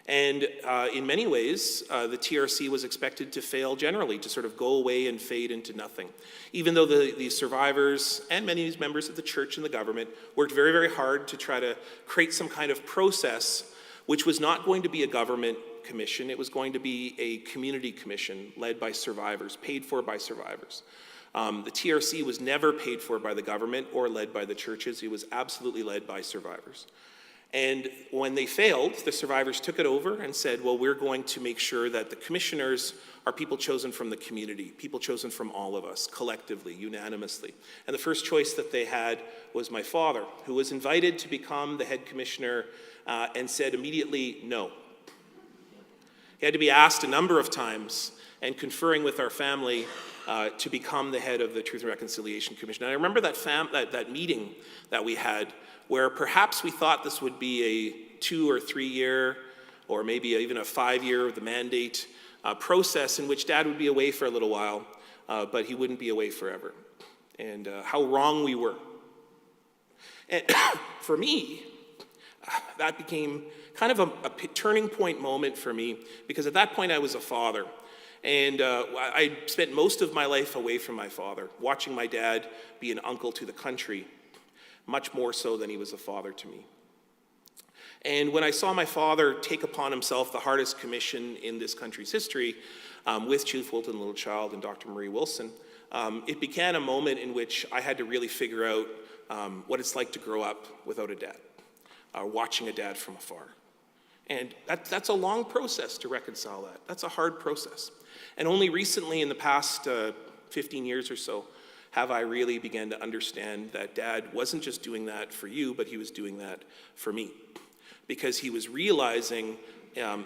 And in many ways, the TRC was expected to fail generally, to sort of go away and fade into nothing. Even though the survivors and many of these members of the church and the government worked very, very hard to try to create some kind of process which was not going to be a government commission, it was going to be a community commission led by survivors, paid for by survivors. The TRC was never paid for by the government or led by the churches, it was absolutely led by survivors. And when they failed, the survivors took it over and said, well, we're going to make sure that the commissioners are people chosen from the community, people chosen from all of us, collectively, unanimously. And the first choice that they had was my father, who was invited to become the head commissioner and said immediately no. He had to be asked a number of times and conferring with our family to become the head of the Truth and Reconciliation Commission. And I remember that meeting that we had, where perhaps we thought this would be a 2 or 3 year, or maybe even a 5-year of the mandate process in which Dad would be away for a little while, but he wouldn't be away forever. And how wrong we were. And for me, that became kind of a turning point moment for me, because at that point I was a father. And I spent most of my life away from my father, watching my dad be an uncle to the country, much more so than he was a father to me. And when I saw my father take upon himself the hardest commission in this country's history, with Chief Wilton Littlechild and Dr. Marie Wilson, it began a moment in which I had to really figure out what it's like to grow up without a dad, watching a dad from afar. And that's a long process to reconcile that. That's a hard process. And only recently, in the past 15 years or so, have I really began to understand that Dad wasn't just doing that for you, but he was doing that for me. Because he was realizing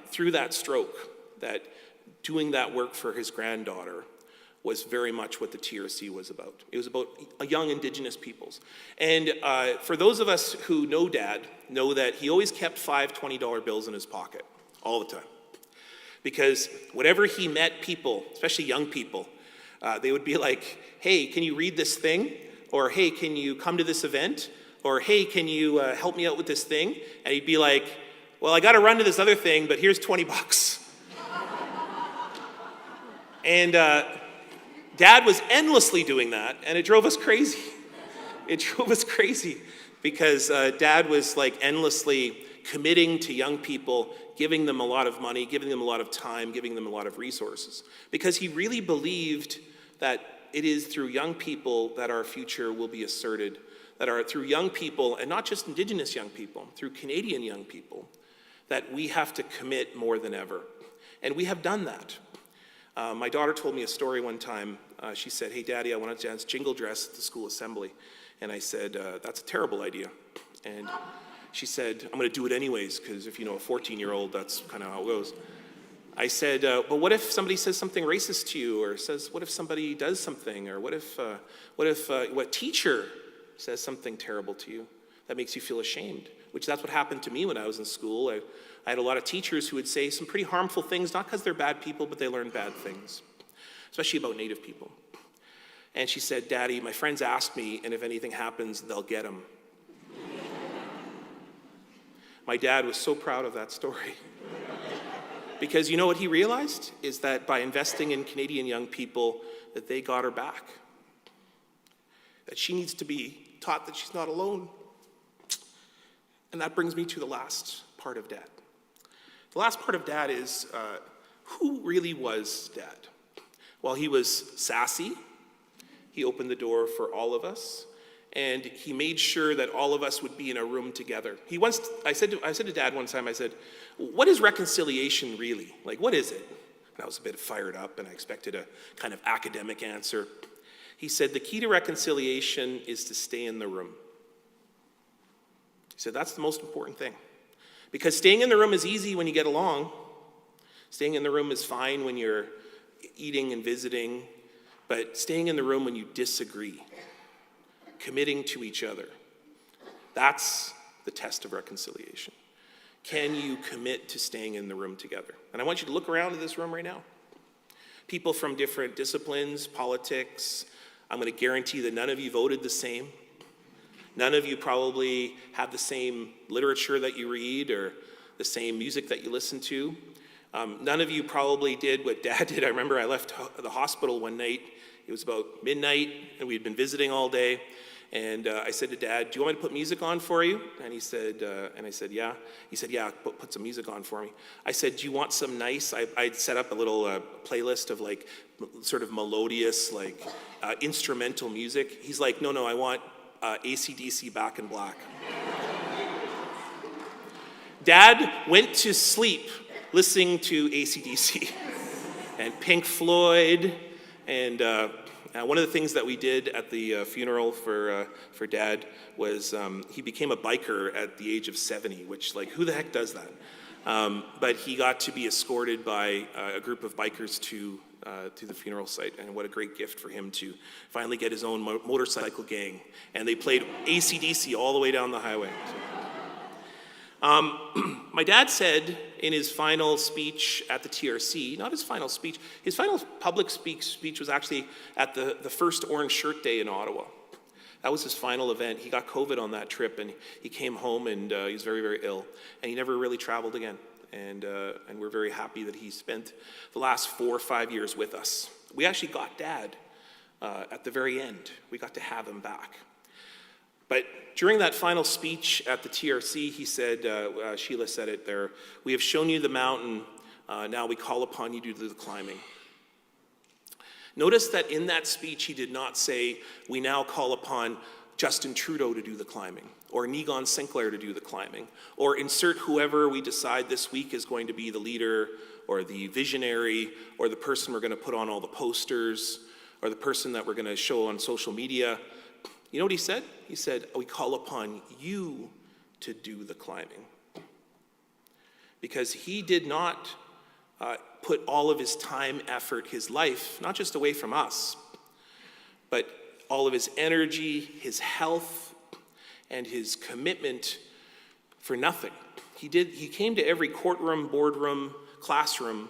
through that stroke that doing that work for his granddaughter was very much what the TRC was about. It was about young Indigenous peoples. And for those of us who know Dad, know that he always kept 5 $20 bills in his pocket all the time. Because whenever he met people, especially young people, they would be like, hey, can you read this thing? Or hey, can you come to this event? Or hey, can you help me out with this thing? And he'd be like, well, I got to run to this other thing, but here's $20. And Dad was endlessly doing that, and it drove us crazy. It drove us crazy because Dad was like endlessly committing to young people, giving them a lot of money, giving them a lot of time, giving them a lot of resources. Because he really believed that it is through young people that our future will be asserted, that are through young people, and not just Indigenous young people, through Canadian young people, that we have to commit more than ever. And we have done that. My daughter told me a story one time. She said, "Hey, Daddy, I want to dance jingle dress at the school assembly." And I said, "That's a terrible idea." And she said, "I'm going to do it anyways, because if you know a 14-year-old, that's kind of how it goes." I said, "But what if somebody says something racist to you, or what if somebody does something, or what if teacher says something terrible to you that makes you feel ashamed?" Which that's what happened to me when I was in school. I had a lot of teachers who would say some pretty harmful things, not because they're bad people, but they learned bad things, especially about Native people. And she said, "Daddy, my friends asked me, and if anything happens, they'll get them." My dad was so proud of that story. Because you know what he realized? Is that by investing in Canadian young people, that they got her back. That she needs to be taught that she's not alone. And that brings me to the last part of Dad. The last part of Dad is, who really was Dad? Well, he was sassy. He opened the door for all of us. And he made sure that all of us would be in a room together. I said to Dad one time, I said, "What is reconciliation really? Like, what is it?" And I was a bit fired up, and I expected a kind of academic answer. He said, "The key to reconciliation is to stay in the room." He said, "That's the most important thing. Because staying in the room is easy when you get along. Staying in the room is fine when you're eating and visiting. But staying in the room when you disagree, committing to each other, that's the test of reconciliation. Can you commit to staying in the room together?" And I want you to look around in this room right now. People from different disciplines, politics. I'm going to guarantee that none of you voted the same. None of you probably have the same literature that you read or the same music that you listen to. None of you probably did what Dad did. I remember I left the hospital one night. It was about midnight, and we had been visiting all day. And I said to Dad, "Do you want me to put music on for you?" And he said, I said, "Yeah." He said, "Yeah, put some music on for me." I said, "Do you want some nice?" I'd set up a little playlist of like sort of melodious, like instrumental music. He's like, No, I want AC/DC Back in Black." Dad went to sleep listening to AC/DC and Pink Floyd. And one of the things that we did at the funeral for Dad was he became a biker at the age of 70, which, like, who the heck does that? But he got to be escorted by a group of bikers to the funeral site, and what a great gift for him to finally get his own motorcycle gang. And they played AC/DC all the way down the highway. My dad said in his final speech at the TRC, not his final speech, his final public speech was actually at the first Orange Shirt Day in Ottawa. That was his final event. He got COVID on that trip, and he came home, and he was very, very ill, and he never really traveled again. And we're very happy that he spent the last 4 or 5 years with us. We actually got Dad at the very end. We got to have him back. But during that final speech at the TRC, he said, Sheila said it there, "We have shown you the mountain, now we call upon you to do the climbing." Notice that in that speech, he did not say, "We now call upon Justin Trudeau to do the climbing," or Negon Sinclair to do the climbing, or insert whoever we decide this week is going to be the leader, or the visionary, or the person we're going to put on all the posters, or the person that we're going to show on social media. You know what he said? He said, "We call upon you to do the climbing." Because he did not put all of his time, effort, his life, not just away from us, but all of his energy, his health, and his commitment for nothing. He came to every courtroom, boardroom, classroom.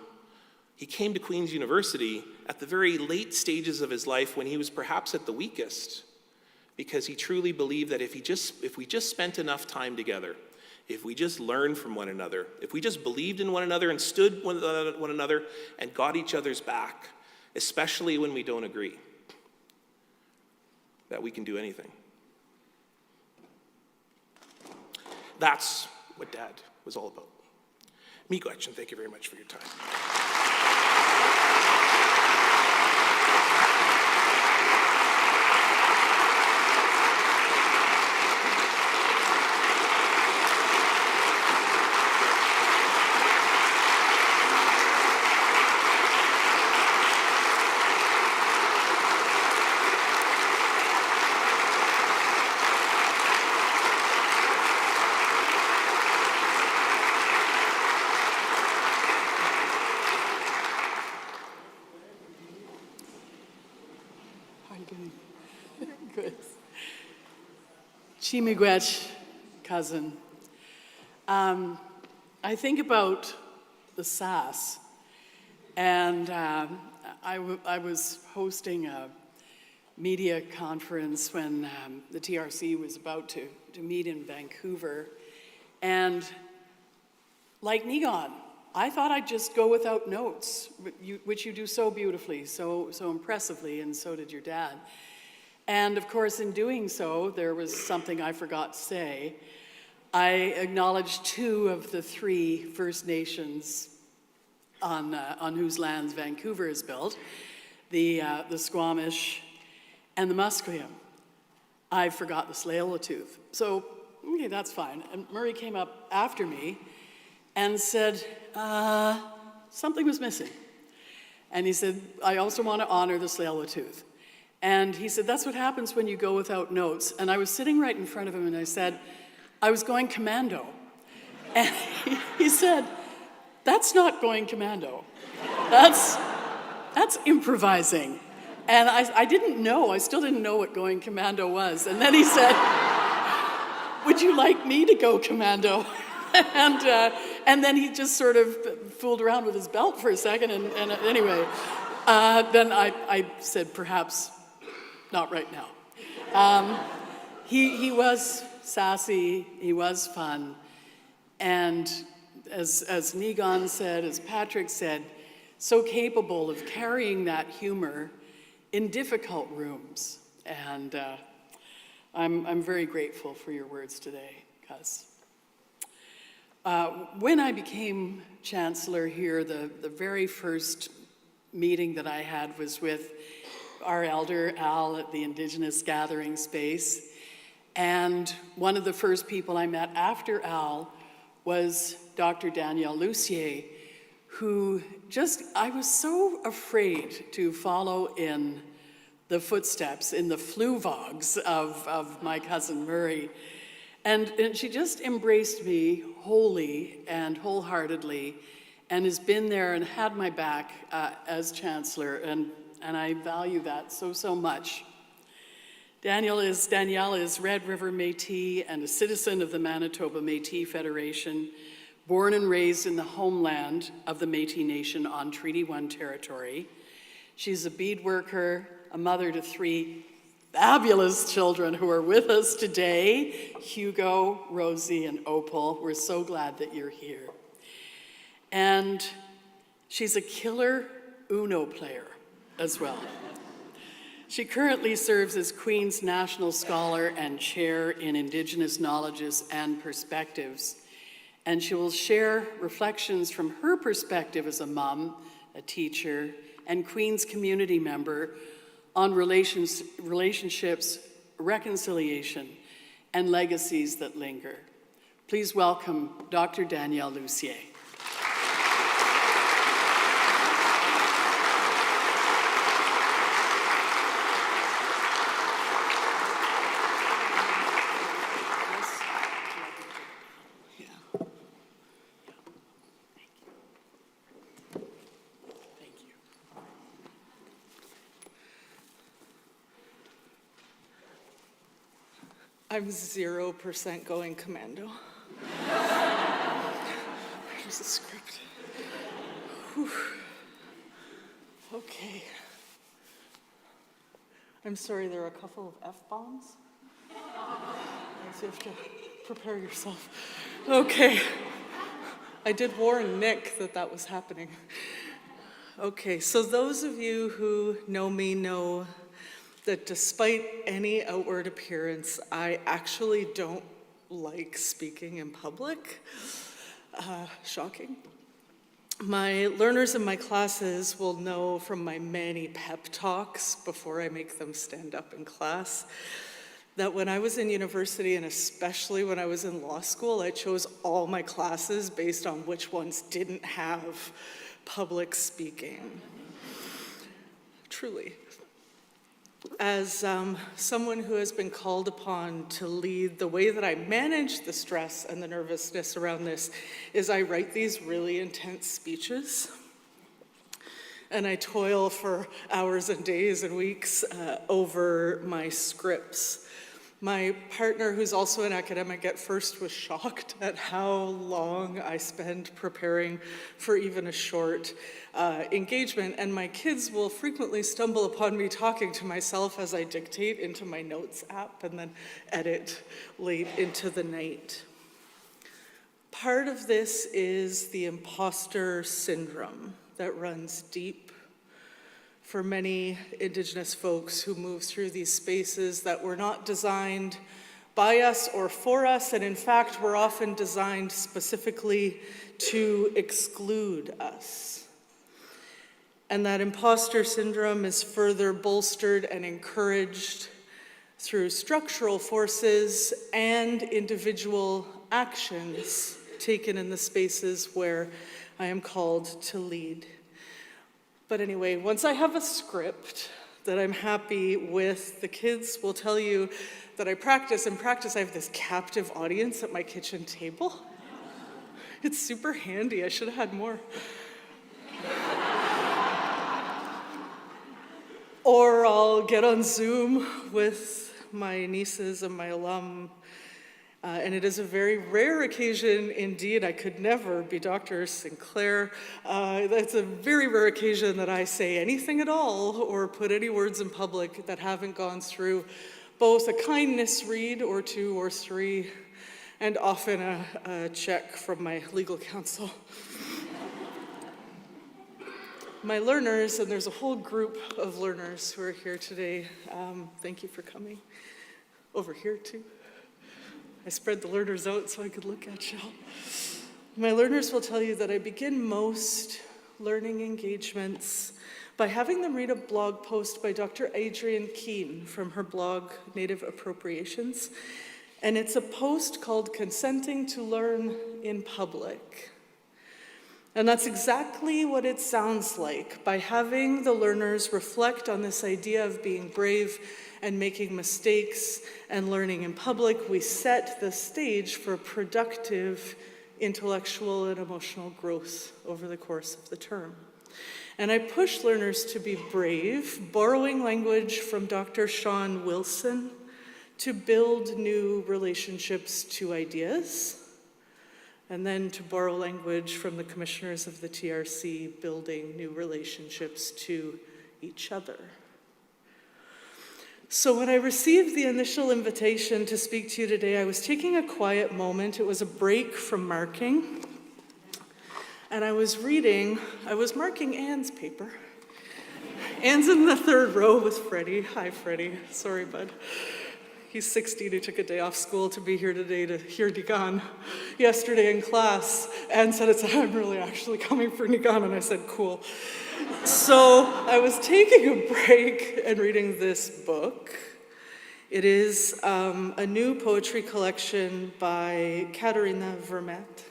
He came to Queen's University at the very late stages of his life when he was perhaps at the weakest, because he truly believed that if we just spent enough time together, if we just learned from one another, if we just believed in one another and stood one another and got each other's back, especially when we don't agree, that we can do anything. That's what Dad was all about. Miigwech, and thank you very much for your time. Good. Chimigwech, cousin. I think about the SAS, and I was hosting a media conference when the TRC was about to meet in Vancouver, and like Nigon, I thought I'd just go without notes, which you do so beautifully, so impressively, and so did your dad. And of course, in doing so, there was something I forgot to say. I acknowledged 2 of the 3 First Nations on whose lands Vancouver is built, the Squamish and the Musqueam. I forgot the Tsleil-Waututh. So, okay, that's fine. And Murray came up after me and said, something was missing. And he said, I also want to honor the Tsleil-Waututh. And he said, that's what happens when you go without notes. And I was sitting right in front of him and I said, I was going commando. And he said, that's not going commando. That's improvising. And I didn't know, I still didn't know what going commando was. And then he said, would you like me to go commando? And then he just sort of fooled around with his belt for a second. And anyway, then I said, perhaps not right now. He was sassy, he was fun, and as Nigon said, as Patrick said, so capable of carrying that humor in difficult rooms. And I'm very grateful for your words today, Cuz. When I became Chancellor here, the very first meeting that I had was with our elder, Al, at the Indigenous Gathering Space. And one of the first people I met after Al was Dr. Danielle Lucier, who I was so afraid to follow in the footsteps, in the fluvogs of my cousin Murray. And she just embraced me wholly and wholeheartedly and has been there and had my back as Chancellor, and I value that so much. Danielle is Red River Métis and a citizen of the Manitoba Métis Federation, born and raised in the homeland of the Métis Nation on Treaty 1 territory. She's a bead worker, a mother to 3 fabulous children who are with us today, Hugo, Rosie, and Opal. We're so glad that you're here. And she's a killer Uno player as well. She currently serves as Queen's National Scholar and Chair in Indigenous Knowledges and Perspectives. And she will share reflections from her perspective as a mom, a teacher, and Queen's community member on relationships, reconciliation, and legacies that linger. Please welcome Dr. Danielle Lucier. I'm 0% going commando. Here's a script. Whew. Okay. I'm sorry, there are a couple of F-bombs. So you have to prepare yourself. Okay. I did warn Nick that was happening. Okay, so those of you who know me know that despite any outward appearance, I actually don't like speaking in public. Shocking. My learners in my classes will know from my many pep talks before I make them stand up in class that when I was in university, and especially when I was in law school, I chose all my classes based on which ones didn't have public speaking. Truly. As someone who has been called upon to lead, the way that I manage the stress and the nervousness around this is I write these really intense speeches. and I toil for hours and days and weeks over my scripts. My partner, who's also an academic, at first was shocked at how long I spend preparing for even a short engagement, and my kids will frequently stumble upon me talking to myself as I dictate into my notes app and then edit late into the night. Part of this is the imposter syndrome that runs deep for many Indigenous folks who move through these spaces that were not designed by us or for us, and in fact were often designed specifically to exclude us. And that imposter syndrome is further bolstered and encouraged through structural forces and individual actions taken in the spaces where I am called to lead. But anyway, once I have a script that I'm happy with, the kids will tell you that I practice. In practice, I have this captive audience at my kitchen table. It's super handy. I should have had more. Or I'll get on Zoom with my nieces and my alum. And it is a very rare occasion indeed. I could never be Dr. Sinclair. That's a very rare occasion that I say anything at all or put any words in public that haven't gone through both a kindness read or two or three, and often a check from my legal counsel. My learners, and there's a whole group of learners who are here today. Thank you for coming. Over here too. I spread the learners out so I could look at y'all. My learners will tell you that I begin most learning engagements by having them read a blog post by Dr. Adrienne Keene from her blog, Native Appropriations. And it's a post called Consenting to Learn in Public. And that's exactly what it sounds like. By having the learners reflect on this idea of being brave and making mistakes and learning in public, we set the stage for productive intellectual and emotional growth over the course of the term. And I push learners to be brave, borrowing language from Dr. Sean Wilson to build new relationships to ideas, and then to borrow language from the commissioners of the TRC, building new relationships to each other. So when I received the initial invitation to speak to you today, I was taking a quiet moment. It was a break from marking. And I was marking Anne's paper. Anne's in the third row with Freddie. Hi, Freddie. Sorry, bud. He's 16, he took a day off school to be here today to hear Nigan. Yesterday in class, Anne said, I'm really actually coming for Nigan, and I said, cool. So I was taking a break and reading this book. It is a new poetry collection by Katarina Vermette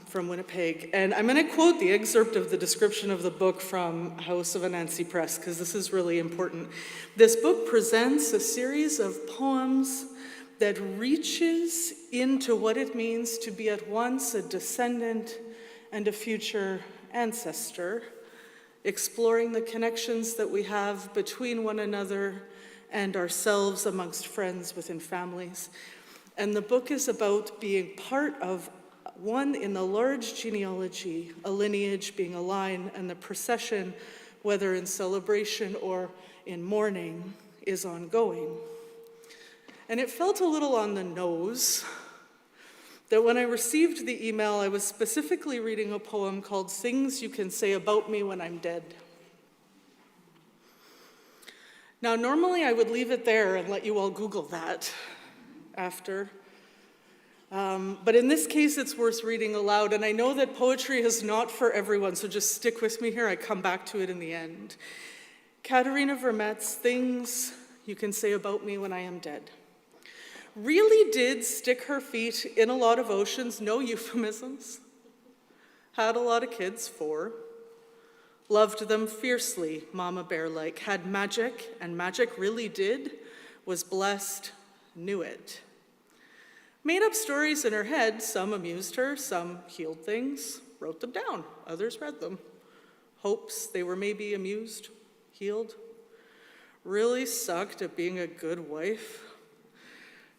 from Winnipeg. And I'm going to quote the excerpt of the description of the book from House of Anansi Press, because this is really important. This book presents a series of poems that reaches into what it means to be at once a descendant and a future ancestor, exploring the connections that we have between one another and ourselves amongst friends within families. And the book is about being part of one in the large genealogy, a lineage being a line, and the procession, whether in celebration or in mourning, is ongoing. And it felt a little on the nose that when I received the email, I was specifically reading a poem called Things You Can Say About Me When I'm Dead. Now, normally I would leave it there and let you all Google that after. But in this case, it's worth reading aloud. And I know that poetry is not for everyone, so just stick with me here. I come back to it in the end. Katarina Vermette's Things You Can Say About Me When I Am Dead really did stick her feet in a lot of oceans, no euphemisms. Had a lot of kids, 4. Loved them fiercely, mama bear-like. Had magic, and magic really did. Was blessed, knew it. Made up stories in her head. Some amused her, some healed things, wrote them down, others read them. hopes they were maybe amused, healed. Really sucked at being a good wife.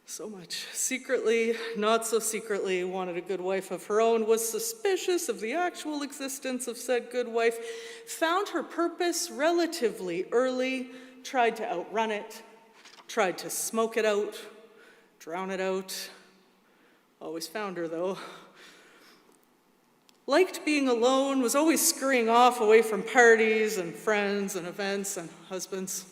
So much. Secretly, not so secretly, wanted a good wife of her own, was suspicious of the actual existence of said good wife, found her purpose relatively early, tried to outrun it, tried to smoke it out, drown it out. Always found her, though. Liked being alone, was always scurrying off away from parties and friends and events and husbands.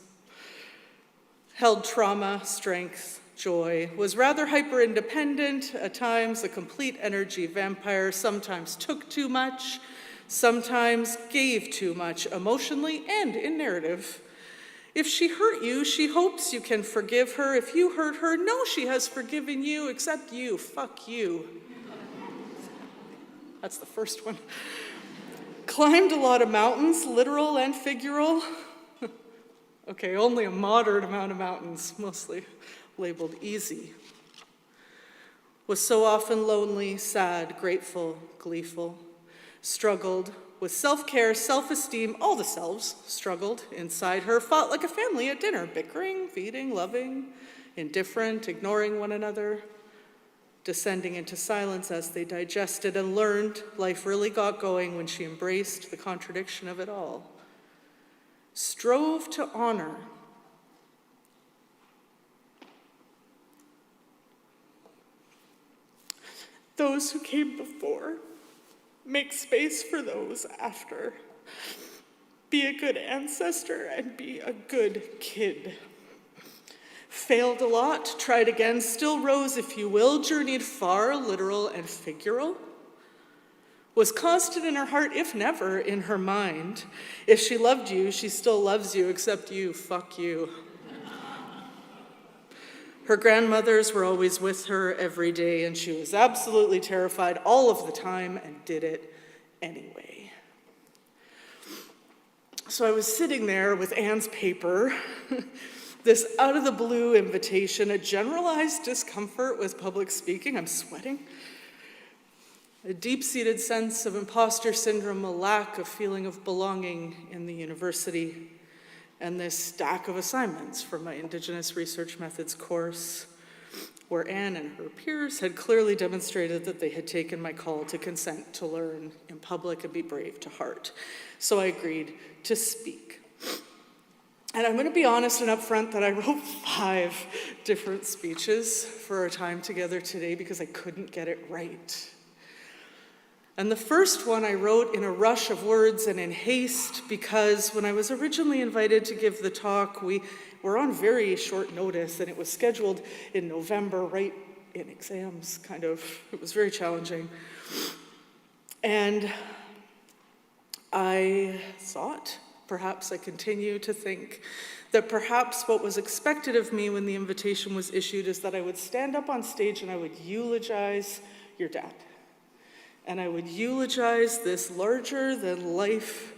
Held trauma, strength, joy, was rather hyper-independent, at times a complete energy vampire, sometimes took too much, sometimes gave too much emotionally and in narrative. If she hurt you, she hopes you can forgive her. If you hurt her, no, she has forgiven you, except you. Fuck you. That's the first one. Climbed a lot of mountains, literal and figural. Okay, only a moderate amount of mountains, mostly labeled easy. Was so often lonely, sad, grateful, gleeful. Struggled with self-care, self-esteem, all the selves struggled inside her, fought like a family at dinner, bickering, feeding, loving, indifferent, ignoring one another, descending into silence as they digested, and learned life really got going when she embraced the contradiction of it all. Strove to honor those who came before, make space for those after, be a good ancestor, and be a good kid. Failed a lot, tried again, still rose, if you will, journeyed far, literal and figural. Was constant in her heart, if never in her mind. If she loved you, she still loves you, except you, fuck you. Her grandmothers were always with her every day, and she was absolutely terrified all of the time and did it anyway. So I was sitting there with Anne's paper, this out-of-the-blue invitation, a generalized discomfort with public speaking. I'm sweating. A deep-seated sense of imposter syndrome, a lack of feeling of belonging in the university, and this stack of assignments from my Indigenous Research Methods course, where Anne and her peers had clearly demonstrated that they had taken my call to consent to learn in public and be brave to heart. So I agreed to speak. And I'm going to be honest and upfront that I wrote 5 different speeches for our time together today because I couldn't get it right. And the first one I wrote in a rush of words and in haste because when I was originally invited to give the talk, we were on very short notice and it was scheduled in November, right in exams, kind of. It was very challenging. And I thought, perhaps I continue to think, that perhaps what was expected of me when the invitation was issued is that I would stand up on stage and I would eulogize your dad. And I would eulogize this larger-than-life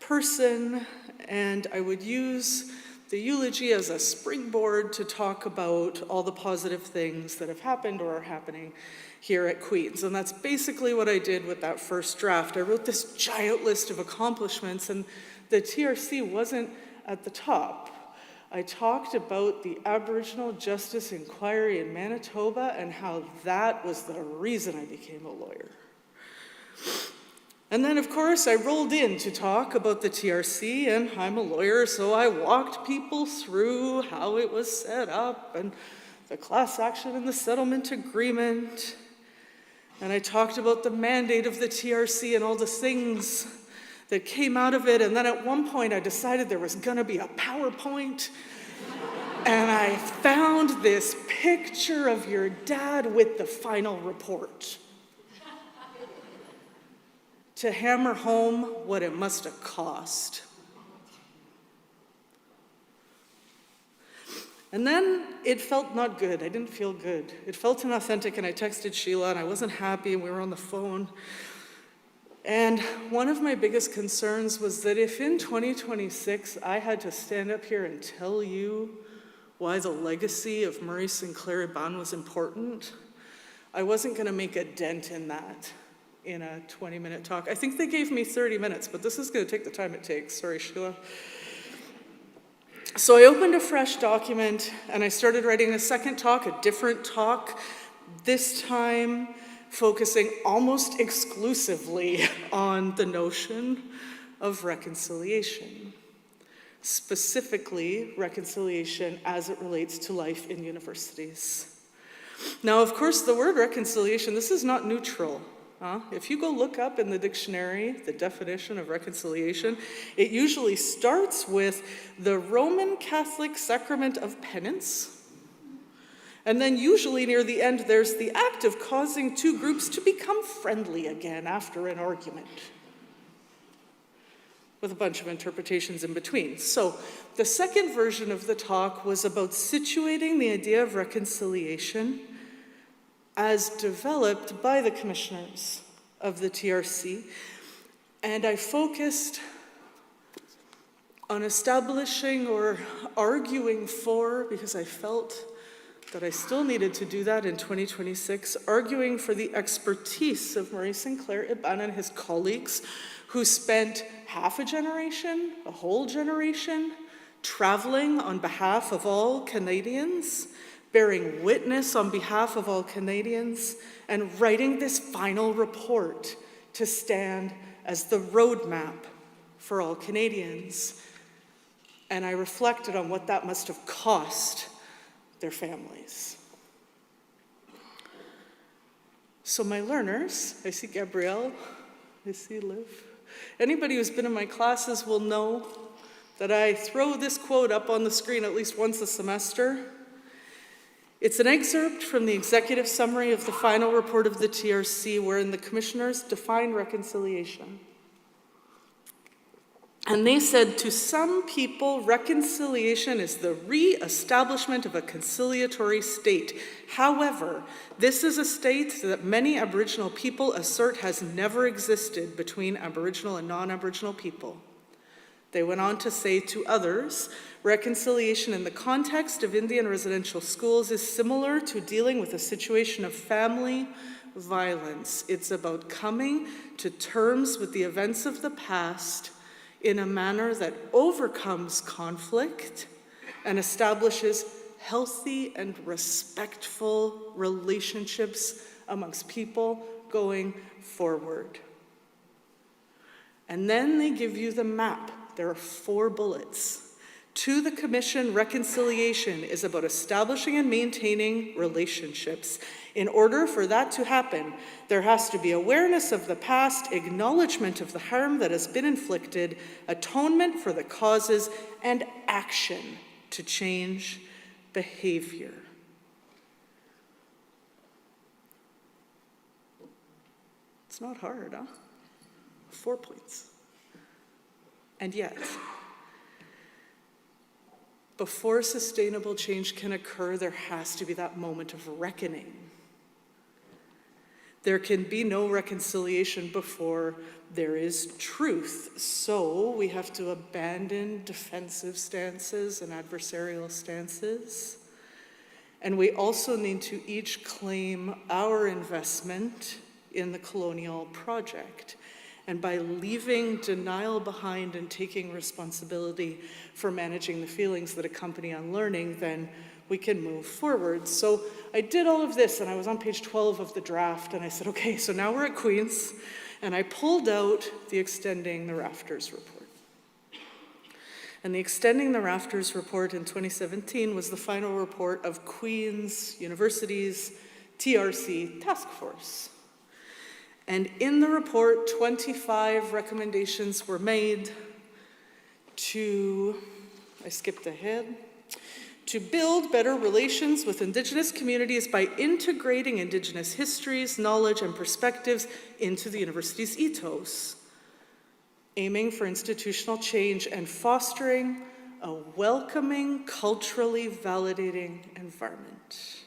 person, and I would use the eulogy as a springboard to talk about all the positive things that have happened or are happening here at Queen's. And that's basically what I did with that first draft. I wrote this giant list of accomplishments, and the TRC wasn't at the top. I talked about the Aboriginal Justice Inquiry in Manitoba and how that was the reason I became a lawyer. And then, of course, I rolled in to talk about the TRC, and I'm a lawyer, so I walked people through how it was set up and the class action and the settlement agreement. And I talked about the mandate of the TRC and all the things that came out of it. And then at one point, I decided there was going to be a PowerPoint. And I found this picture of your dad with the final report, to hammer home what it must have cost. And then it felt not good. I didn't feel good. It felt inauthentic, and I texted Sheila, and I wasn't happy, and we were on the phone. And one of my biggest concerns was that if in 2026 I had to stand up here and tell you why the legacy of Murray Sinclair Iban was important, I wasn't going to make a dent in that in a 20-minute talk. I think they gave me 30 minutes, but this is going to take the time it takes. Sorry, Sheila. So I opened a fresh document, and I started writing a second talk, a different talk, this time focusing almost exclusively on the notion of reconciliation, specifically reconciliation as it relates to life in universities. Now, of course, the word reconciliation, this is not neutral. If you go look up in the dictionary the definition of reconciliation, it usually starts with the Roman Catholic sacrament of penance. And then usually near the end, there's the act of causing two groups to become friendly again after an argument, with a bunch of interpretations in between. So the second version of the talk was about situating the idea of reconciliation as developed by the commissioners of the TRC. And I focused on establishing or arguing for, because I felt that I still needed to do that in 2026, arguing for the expertise of Maurice Sinclair Iban and his colleagues who spent half a generation, a whole generation, traveling on behalf of all Canadians, bearing witness on behalf of all Canadians, and writing this final report to stand as the roadmap for all Canadians. And I reflected on what that must have cost their families. So my learners, I see Gabrielle, I see Liv. Anybody who's been in my classes will know that I throw this quote up on the screen at least once a semester. It's an excerpt from the executive summary of the final report of the TRC, wherein the commissioners define reconciliation. And they said, to some people, reconciliation is the re-establishment of a conciliatory state. However, this is a state that many Aboriginal people assert has never existed between Aboriginal and non-Aboriginal people. They went on to say to others, reconciliation in the context of Indian residential schools is similar to dealing with a situation of family violence. It's about coming to terms with the events of the past in a manner that overcomes conflict and establishes healthy and respectful relationships amongst people going forward. And then they give you the map. There are 4 bullets. To the Commission, reconciliation is about establishing and maintaining relationships. In order for that to happen, there has to be awareness of the past, acknowledgement of the harm that has been inflicted, atonement for the causes, and action to change behavior. It's not hard, huh? 4 points. And yet, before sustainable change can occur, there has to be that moment of reckoning. There can be no reconciliation before there is truth. So we have to abandon defensive stances and adversarial stances. And we also need to each claim our investment in the colonial project. And by leaving denial behind and taking responsibility for managing the feelings that accompany unlearning, then we can move forward. So I did all of this, and I was on page 12 of the draft, and I said, okay, so now we're at Queen's, and I pulled out the Extending the Rafters report. And the Extending the Rafters report in 2017 was the final report of Queen's University's TRC task force. And in the report, 25 recommendations were made to, I skipped ahead, to build better relations with Indigenous communities by integrating Indigenous histories, knowledge, and perspectives into the university's ethos, aiming for institutional change and fostering a welcoming, culturally validating environment.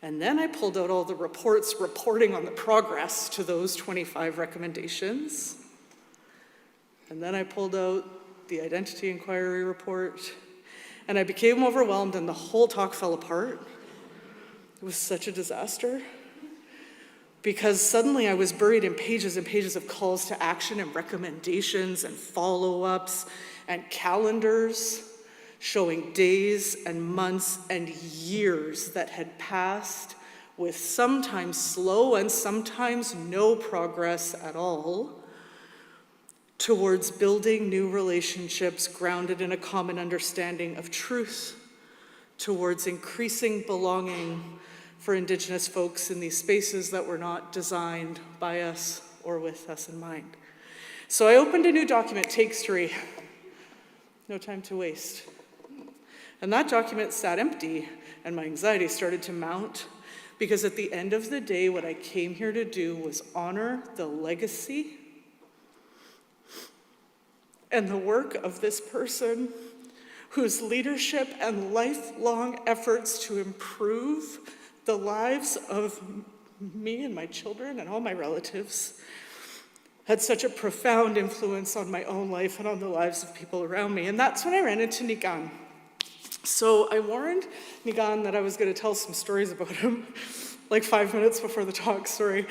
And then I pulled out all the reports reporting on the progress to those 25 recommendations. And then I pulled out the identity inquiry report. And I became overwhelmed and the whole talk fell apart. It was such a disaster. because suddenly I was buried in pages and pages of calls to action and recommendations and follow-ups and calendars showing days and months and years that had passed with sometimes slow and sometimes no progress at all towards building new relationships grounded in a common understanding of truth, towards increasing belonging for Indigenous folks in these spaces that were not designed by us or with us in mind. So I opened a new document, Takes 3, no time to waste. And that document sat empty, and my anxiety started to mount, because at the end of the day, what I came here to do was honor the legacy and the work of this person whose leadership and lifelong efforts to improve the lives of me and my children and all my relatives had such a profound influence on my own life and on the lives of people around me. And that's when I ran into Nigan. So I warned Nigan that I was going to tell some stories about him, like 5 minutes before the talk, sorry.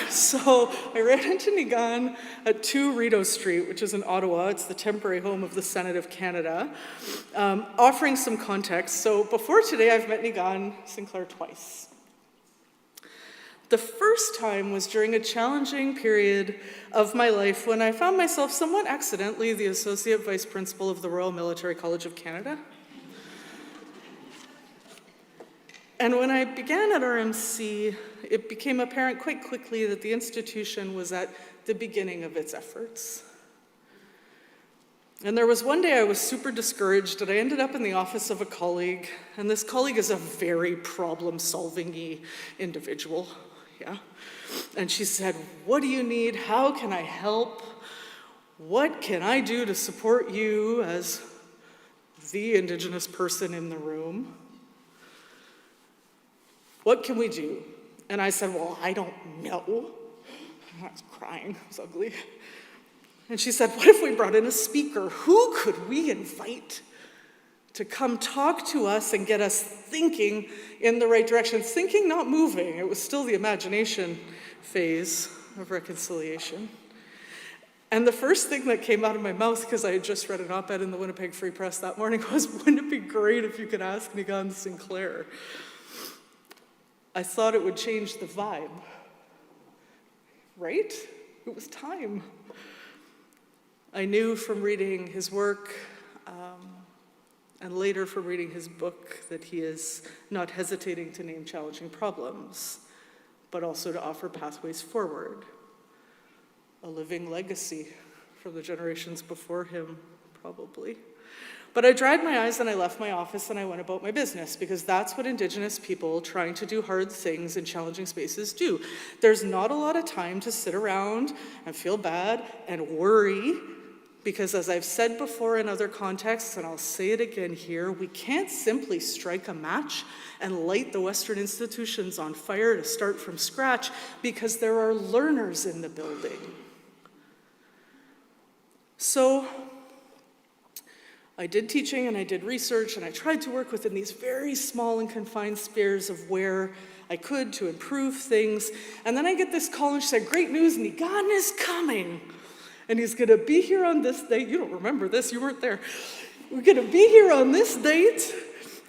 So I ran into Nigan at 2 Rideau Street, which is in Ottawa. It's the temporary home of the Senate of Canada, offering some context. So before today, I've met Nigan Sinclair twice. The first time was during a challenging period of my life when I found myself somewhat accidentally the Associate Vice Principal of the Royal Military College of Canada. And when I began at RMC, it became apparent quite quickly that the institution was at the beginning of its efforts. And there was one day I was super discouraged, and I ended up in the office of a colleague, and this colleague is a very problem-solving-y individual, yeah? And she said, "What do you need? How can I help? What can I do to support you as the Indigenous person in the room? What can we do?" And I said, "Well, I don't know." I was crying, it was ugly. And she said, "What if we brought in a speaker? Who could we invite to come talk to us and get us thinking in the right direction?" Thinking, not moving. It was still the imagination phase of reconciliation. And the first thing that came out of my mouth, because I had just read an op-ed in the Winnipeg Free Press that morning, was, "Wouldn't it be great if you could ask Nigan Sinclair?" I thought it would change the vibe, right? It was time. I knew from reading his work and later from reading his book that he is not hesitating to name challenging problems, but also to offer pathways forward, a living legacy from the generations before him, probably. But I dried my eyes and I left my office and I went about my business, because that's what Indigenous people trying to do hard things in challenging spaces do. There's not a lot of time to sit around and feel bad and worry, because as I've said before in other contexts, and I'll say it again here, we can't simply strike a match and light the Western institutions on fire to start from scratch, because there are learners in the building. So I did teaching and I did research and I tried to work within these very small and confined spheres of where I could to improve things. And then I get this call and she said, "Great news, Nigan is coming. And he's gonna be here on this date." You don't remember this, you weren't there. "We're gonna be here on this date,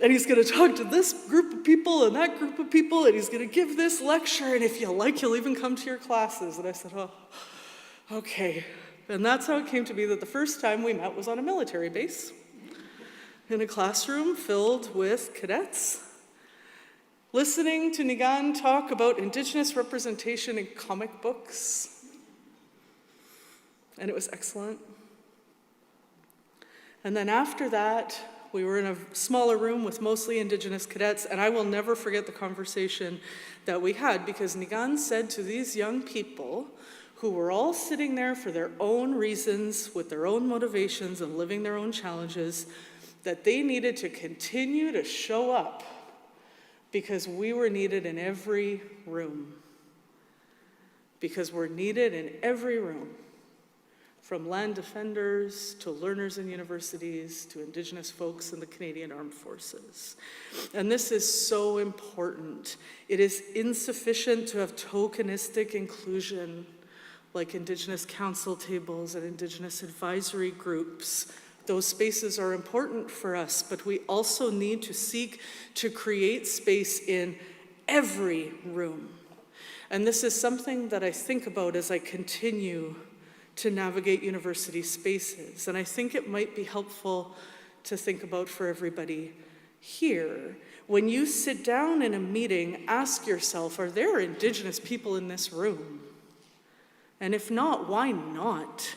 and he's gonna talk to this group of people and that group of people, and he's gonna give this lecture, and if you like, he'll even come to your classes." And I said, "Oh, okay." And that's how it came to be that the first time we met was on a military base, in a classroom filled with cadets, listening to Nigan talk about Indigenous representation in comic books. And it was excellent. And then after that, we were in a smaller room with mostly Indigenous cadets, and I will never forget the conversation that we had, because Nigan said to these young people, who were all sitting there for their own reasons, with their own motivations and living their own challenges, that they needed to continue to show up, because we were needed in every room. Because we're needed in every room. from land defenders to learners in universities to Indigenous folks in the Canadian Armed Forces. And this is so important. It is insufficient to have tokenistic inclusion like Indigenous council tables and Indigenous advisory groups. Those spaces are important for us, but we also need to seek to create space in every room. And this is something that I think about as I continue to navigate university spaces. And I think it might be helpful to think about for everybody here. When you sit down in a meeting, ask yourself, are there Indigenous people in this room? And if not, why not?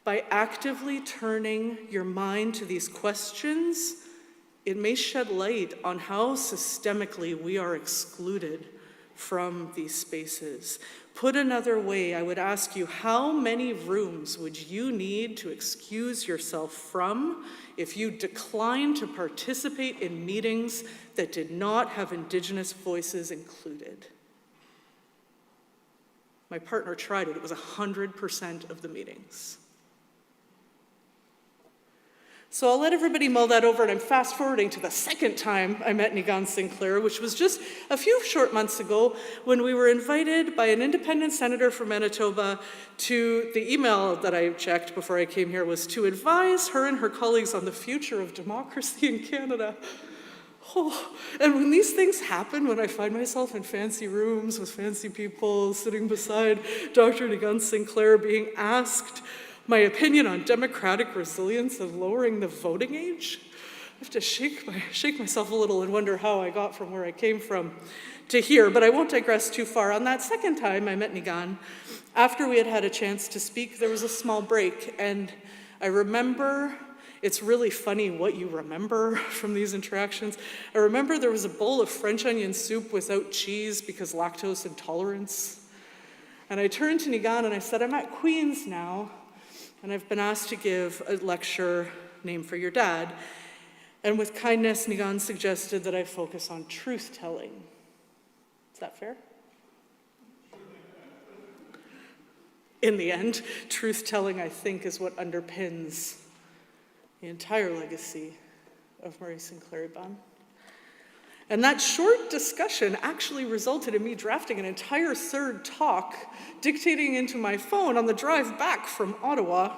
By actively turning your mind to these questions, it may shed light on how systemically we are excluded from these spaces. Put another way, I would ask you, how many rooms would you need to excuse yourself from if you declined to participate in meetings that did not have Indigenous voices included? My partner tried it. It was 100% of the meetings. So I'll let everybody mull that over, and I'm fast forwarding to the second time I met Giizhik Sinclair, which was just a few short months ago when we were invited by an independent senator from Manitoba to, the email that I checked before I came here was to advise her and her colleagues on the future of democracy in Canada. Oh, and when these things happen, when I find myself in fancy rooms with fancy people sitting beside Dr. Giizhik Sinclair being asked my opinion on democratic resilience and lowering the voting age, I have to shake myself a little and wonder how I got from where I came from to here. But I won't digress too far. On that second time I met Giizhik, after we had had a chance to speak, there was a small break. And I remember, it's really funny what you remember from these interactions. I remember there was a bowl of French onion soup without cheese because lactose intolerance. And I turned to Giizhik and I said, I'm at Queen's now, and I've been asked to give a lecture named for your dad. And with kindness, Giizhik suggested that I focus on truth-telling. Is that fair? In the end, truth-telling, I think, is what underpins the entire legacy of Murray Sinclair Ban. And that short discussion actually resulted in me drafting an entire third talk, dictating into my phone on the drive back from Ottawa.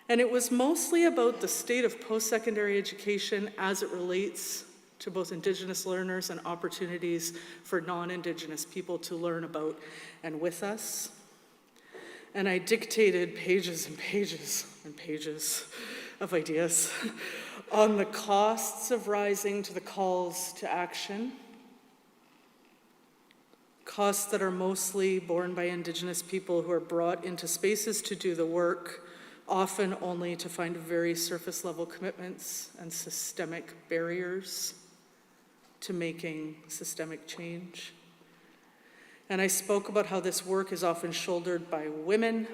And it was mostly about the state of post-secondary education as it relates to both Indigenous learners and opportunities for non-Indigenous people to learn about and with us. And I dictated pages and pages and pages of ideas on the costs of rising to the calls to action, costs that are mostly borne by Indigenous people who are brought into spaces to do the work, often only to find very surface level commitments and systemic barriers to making systemic change. And I spoke about how this work is often shouldered by women,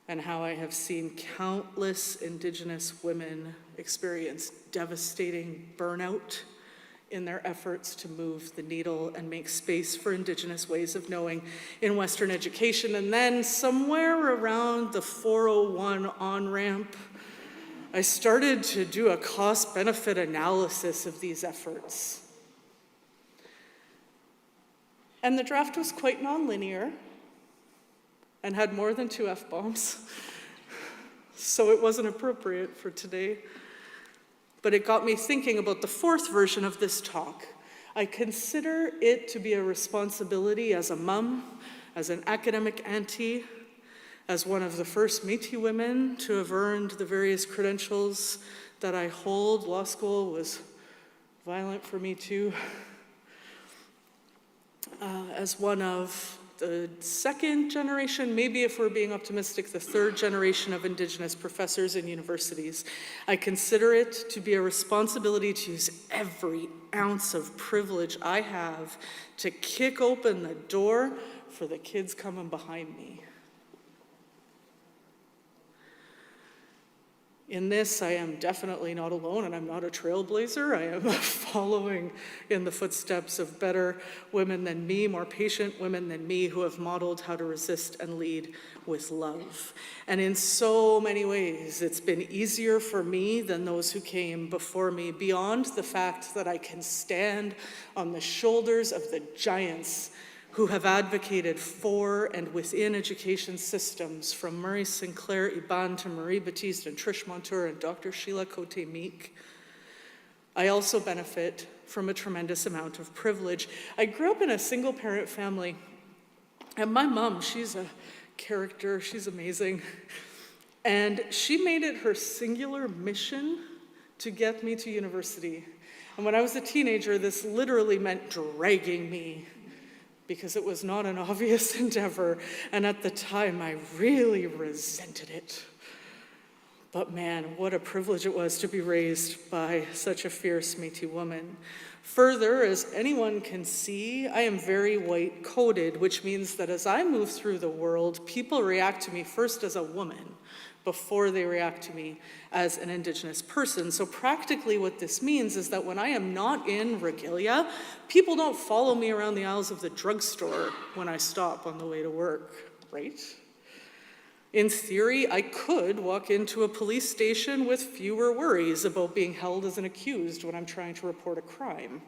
and how I have seen countless Indigenous women experience devastating burnout in their efforts to move the needle and make space for Indigenous ways of knowing in Western education. And then somewhere around the 401 on-ramp, I started to do a cost-benefit analysis of these efforts. And the draft was quite nonlinear and had more than 2 F-bombs, so it wasn't appropriate for today. But it got me thinking about the 4th version of this talk. I consider it to be a responsibility as a mom, as an academic auntie, as one of the first Métis women to have earned the various credentials that I hold. Law school was violent for me too. As one of the 2nd generation, maybe if we're being optimistic, the 3rd generation of Indigenous professors in universities, I consider it to be a responsibility to use every ounce of privilege I have to kick open the door for the kids coming behind me. In this, I am definitely not alone, and I'm not a trailblazer. I am following in the footsteps of better women than me, more patient women than me, who have modeled how to resist and lead with love. And in so many ways, it's been easier for me than those who came before me, beyond the fact that I can stand on the shoulders of the giants who have advocated for and within education systems, from Murray Sinclair Iban to Marie Baptiste and Trish Montour and Dr. Sheila Cote-Meek. I also benefit from a tremendous amount of privilege. I grew up in a single-parent family, and my mom, she's a character, she's amazing, and she made it her singular mission to get me to university. And when I was a teenager, this literally meant dragging me, because it was not an obvious endeavor, and at the time I really resented it. But man, what a privilege it was to be raised by such a fierce Métis woman. Further, as anyone can see, I am very white-coded, which means that as I move through the world, people react to me first as a woman before they react to me as an Indigenous person. So practically what this means is that when I am not in regalia, people don't follow me around the aisles of the drugstore when I stop on the way to work, right? In theory, I could walk into a police station with fewer worries about being held as an accused when I'm trying to report a crime.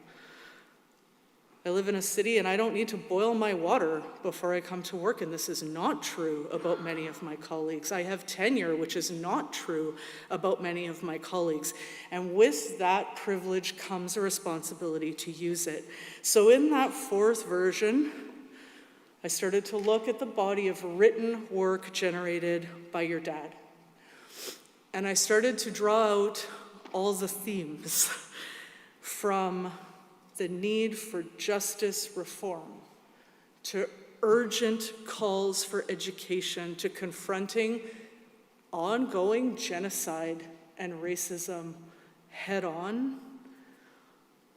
I live in a city and I don't need to boil my water before I come to work, and this is not true about many of my colleagues. I have tenure, which is not true about many of my colleagues. And with that privilege comes a responsibility to use it. So in that fourth version, I started to look at the body of written work generated by your dad. And I started to draw out all the themes, from the need for justice reform, to urgent calls for education, to confronting ongoing genocide and racism head on,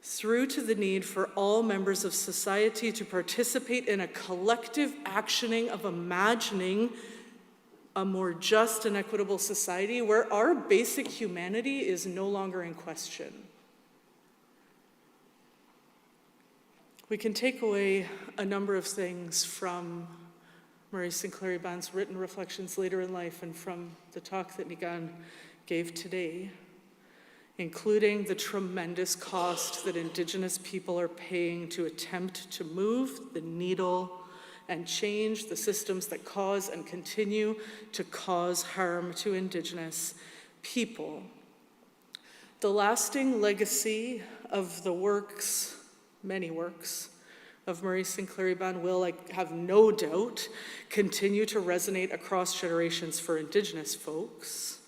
through to the need for all members of society to participate in a collective actioning of imagining a more just and equitable society where our basic humanity is no longer in question. We can take away a number of things from Murray Sinclair Iban's written reflections later in life and from the talk that Nigan gave today, including the tremendous cost that Indigenous people are paying to attempt to move the needle and change the systems that cause and continue to cause harm to Indigenous people. The lasting legacy of the works, many works, of Murray Sinclair Iban will, I have no doubt, continue to resonate across generations for Indigenous folks.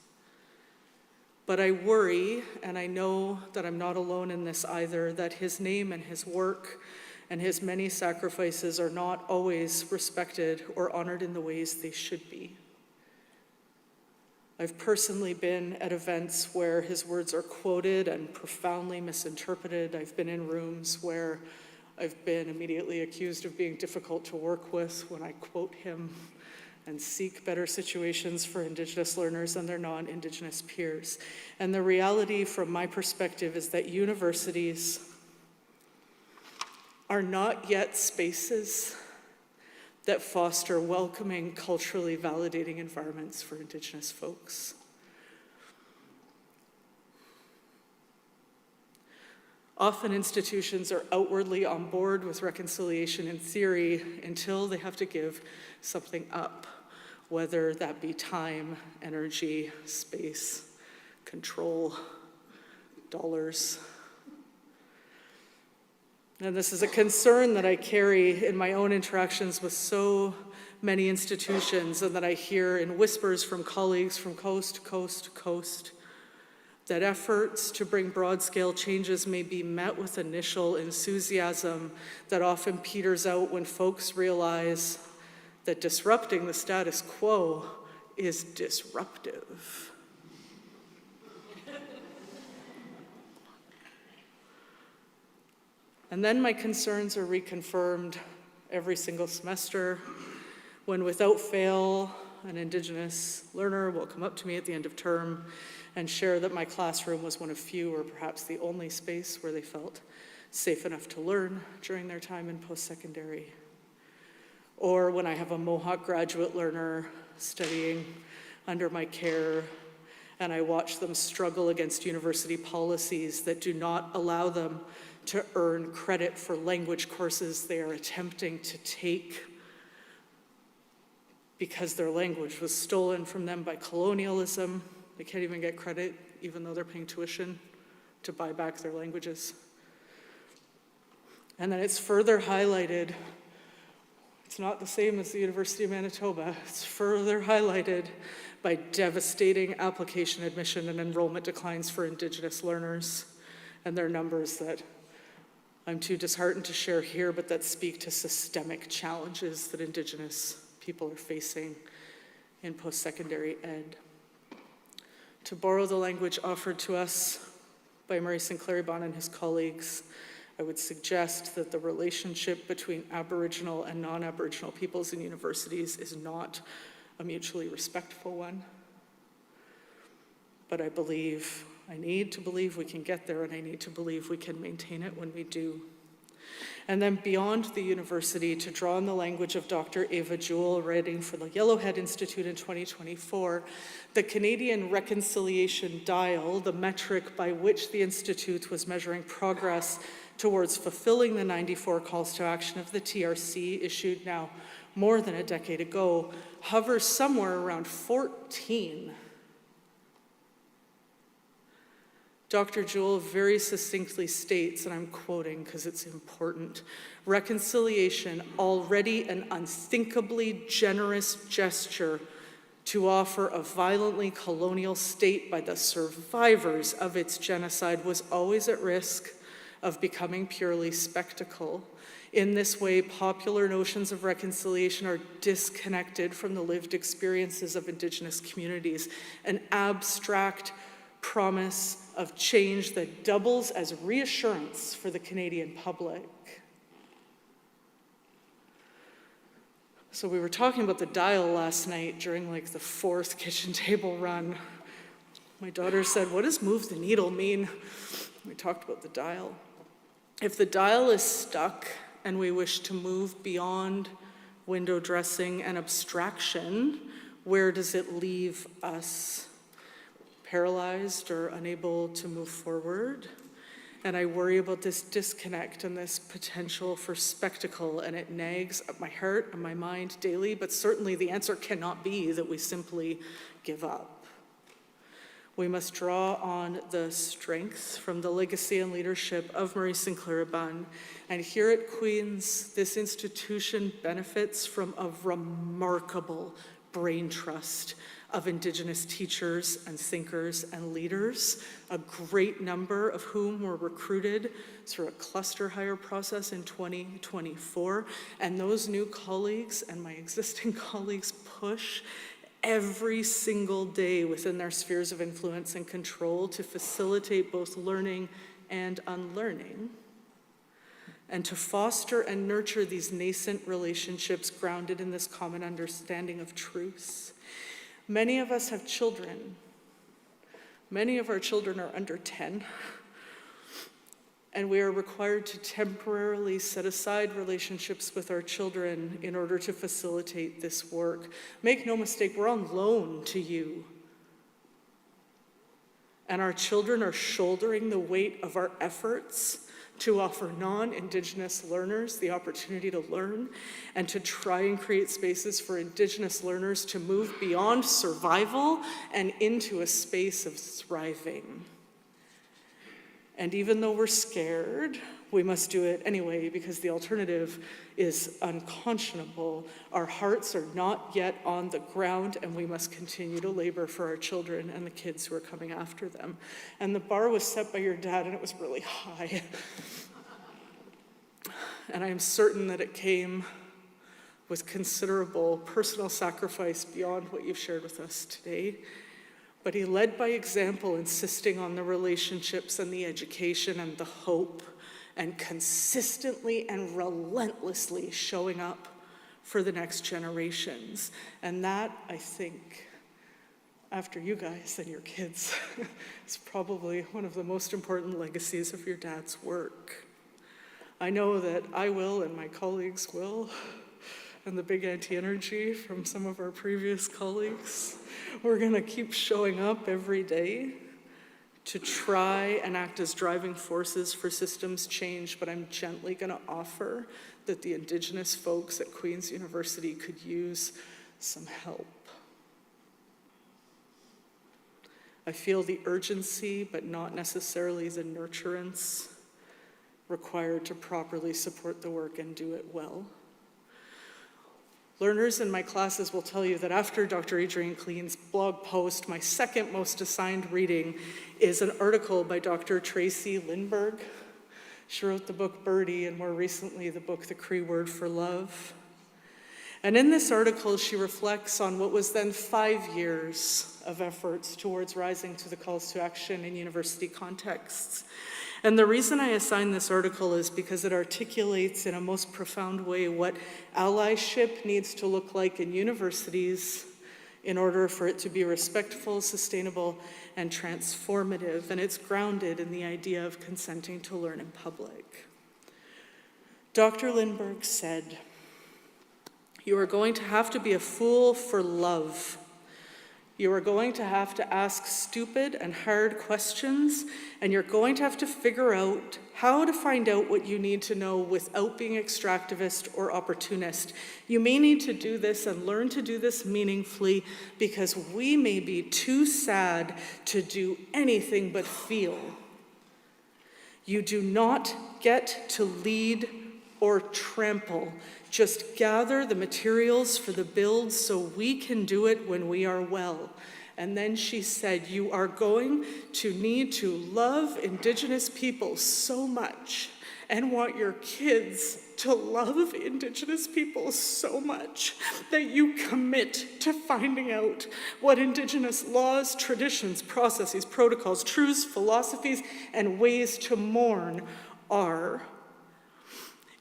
But I worry, and I know that I'm not alone in this either, that his name and his work and his many sacrifices are not always respected or honored in the ways they should be. I've personally been at events where his words are quoted and profoundly misinterpreted. I've been in rooms where I've been immediately accused of being difficult to work with when I quote him and seek better situations for Indigenous learners and their non-Indigenous peers. And the reality from my perspective is that universities are not yet spaces that foster welcoming, culturally validating environments for Indigenous folks. Often institutions are outwardly on board with reconciliation in theory until they have to give something up, whether that be time, energy, space, control, dollars. And this is a concern that I carry in my own interactions with so many institutions, and that I hear in whispers from colleagues from coast to coast to coast, that efforts to bring broad-scale changes may be met with initial enthusiasm that often peters out when folks realize that disrupting the status quo is disruptive. And then my concerns are reconfirmed every single semester when, without fail, an Indigenous learner will come up to me at the end of term and share that my classroom was one of few or perhaps the only space where they felt safe enough to learn during their time in post-secondary. Or when I have a Mohawk graduate learner studying under my care and I watch them struggle against university policies that do not allow them to earn credit for language courses they are attempting to take because their language was stolen from them by colonialism. They can't even get credit, even though they're paying tuition to buy back their languages. And then it's further highlighted. It's not the same as the University of Manitoba. It's further highlighted by devastating application, admission, and enrollment declines for Indigenous learners. And they're numbers that I'm too disheartened to share here, but that speak to systemic challenges that Indigenous people are facing in post-secondary ed. To borrow the language offered to us by Murray Sinclair and his colleagues, I would suggest that the relationship between Aboriginal and non-Aboriginal peoples in universities is not a mutually respectful one. But I need to believe we can get there, and I need to believe we can maintain it when we do. And then beyond the university, to draw on the language of Dr. Ava Jewell, writing for the Yellowhead Institute in 2024, the Canadian Reconciliation Dial, the metric by which the Institute was measuring progress towards fulfilling the 94 calls to action of the TRC, issued now more than a decade ago, hovers somewhere around 14. Dr. Jewell very succinctly states, and I'm quoting because it's important, reconciliation, already an unthinkably generous gesture to offer a violently colonial state by the survivors of its genocide, was always at risk of becoming purely spectacle. In this way, popular notions of reconciliation are disconnected from the lived experiences of Indigenous communities, an abstract promise of change that doubles as reassurance for the Canadian public. So we were talking about the dial last night during like the fourth kitchen table run. My daughter said, "What does move the needle mean?" We talked about the dial. If the dial is stuck and we wish to move beyond window dressing and abstraction, where does it leave us? Paralyzed or unable to move forward? And I worry about this disconnect and this potential for spectacle, and it nags at my heart and my mind daily, but certainly the answer cannot be that we simply give up. We must draw on the strength from the legacy and leadership of Murray Sinclair Bunn. And here at Queen's, this institution benefits from a remarkable brain trust of Indigenous teachers and thinkers and leaders, a great number of whom were recruited through a cluster hire process in 2024. And those new colleagues and my existing colleagues push every single day within their spheres of influence and control to facilitate both learning and unlearning, and to foster and nurture these nascent relationships grounded in this common understanding of truth. Many of us have children. Many of our children are under 10. And we are required to temporarily set aside relationships with our children in order to facilitate this work. Make no mistake, we're on loan to you. And our children are shouldering the weight of our efforts to offer non-Indigenous learners the opportunity to learn and to try and create spaces for Indigenous learners to move beyond survival and into a space of thriving. And even though we're scared, we must do it anyway because the alternative is unconscionable. Our hearts are not yet on the ground, and we must continue to labor for our children and the kids who are coming after them. And the bar was set by your dad, and it was really high. And I am certain that it came with considerable personal sacrifice beyond what you've shared with us today. But he led by example, insisting on the relationships and the education and the hope, and consistently and relentlessly showing up for the next generations. And that, I think, after you guys and your kids, is probably one of the most important legacies of your dad's work. I know that I will and my colleagues will, and the big anti-energy from some of our previous colleagues. We're gonna keep showing up every day to try and act as driving forces for systems change, but I'm gently gonna offer that the Indigenous folks at Queen's University could use some help. I feel the urgency, but not necessarily the nurturance required to properly support the work and do it well. Learners in my classes will tell you that after Dr. Adrienne Klein's blog post, my second most assigned reading is an article by Dr. Tracy Lindbergh. She wrote the book Birdie, and more recently the book The Cree Word for Love. And in this article, she reflects on what was then 5 years of efforts towards rising to the calls to action in university contexts. And the reason I assign this article is because it articulates in a most profound way what allyship needs to look like in universities in order for it to be respectful, sustainable, and transformative. And it's grounded in the idea of consenting to learn in public. Dr. Lindbergh said, "You are going to have to be a fool for love. You are going to have to ask stupid and hard questions, and you're going to have to figure out how to find out what you need to know without being extractivist or opportunist. You may need to do this and learn to do this meaningfully because we may be too sad to do anything but feel. You do not get to lead or trample. Just gather the materials for the build so we can do it when we are well." And then she said, "You are going to need to love Indigenous people so much and want your kids to love Indigenous people so much that you commit to finding out what Indigenous laws, traditions, processes, protocols, truths, philosophies, and ways to mourn are.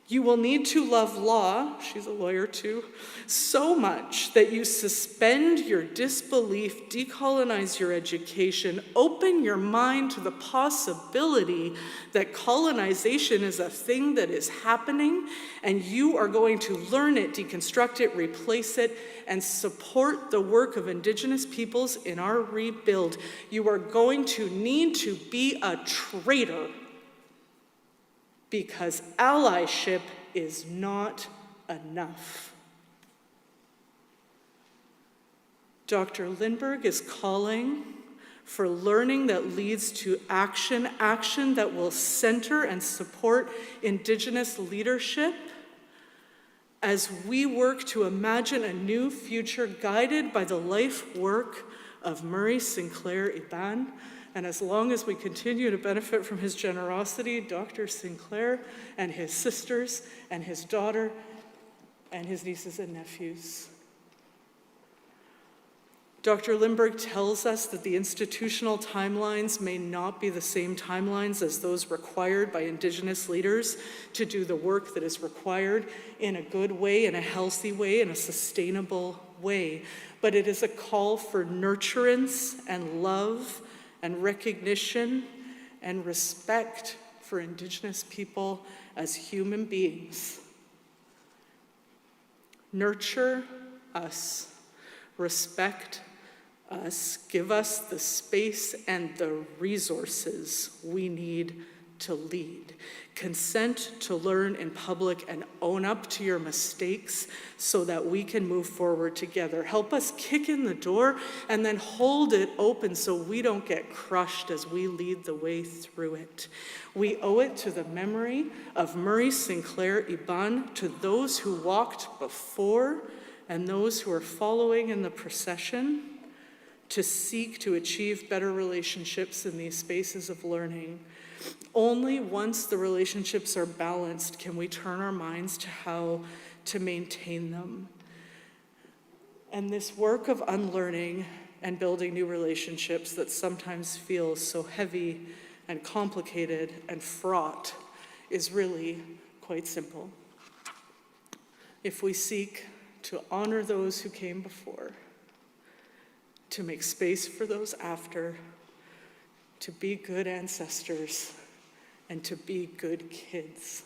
You will need to love law," she's a lawyer too, "so much that you suspend your disbelief, decolonize your education, open your mind to the possibility that colonization is a thing that is happening, and you are going to learn it, deconstruct it, replace it, and support the work of Indigenous peoples in our rebuild. You are going to need to be a traitor, because allyship is not enough." Dr. Lindbergh is calling for learning that leads to action, action that will center and support Indigenous leadership as we work to imagine a new future guided by the life work of Murray Sinclair Iban. And as long as we continue to benefit from his generosity, Dr. Sinclair and his sisters and his daughter and his nieces and nephews. Dr. Lindbergh tells us that the institutional timelines may not be the same timelines as those required by Indigenous leaders to do the work that is required in a good way, in a healthy way, in a sustainable way. But it is a call for nurturance and love and recognition and respect for Indigenous people as human beings. Nurture us, respect us, give us the space and the resources we need to lead. Consent to learn in public and own up to your mistakes so that we can move forward together. Help us kick in the door and then hold it open so we don't get crushed as we lead the way through it. We owe it to the memory of Murray Sinclair Iban, to those who walked before and those who are following in the procession, to seek to achieve better relationships in these spaces of learning. Only once the relationships are balanced can we turn our minds to how to maintain them. And this work of unlearning and building new relationships that sometimes feels so heavy and complicated and fraught is really quite simple. If we seek to honor those who came before, to make space for those after, to be good ancestors, and to be good kids.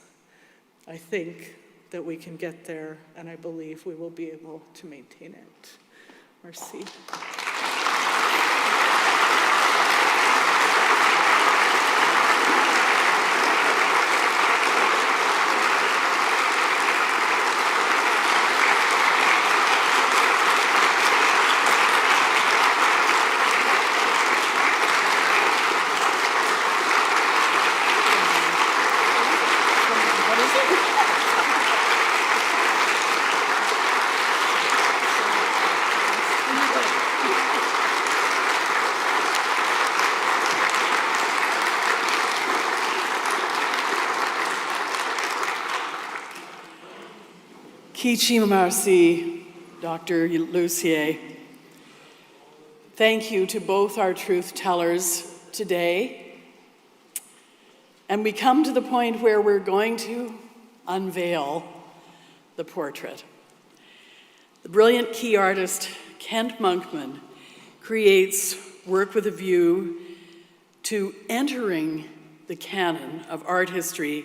I think that we can get there, and I believe we will be able to maintain it. Merci. Merci, Dr. Lucier. Thank you to both our truth tellers today. And we come to the point where we're going to unveil the portrait. The brilliant key artist Kent Monkman creates work with a view to entering the canon of art history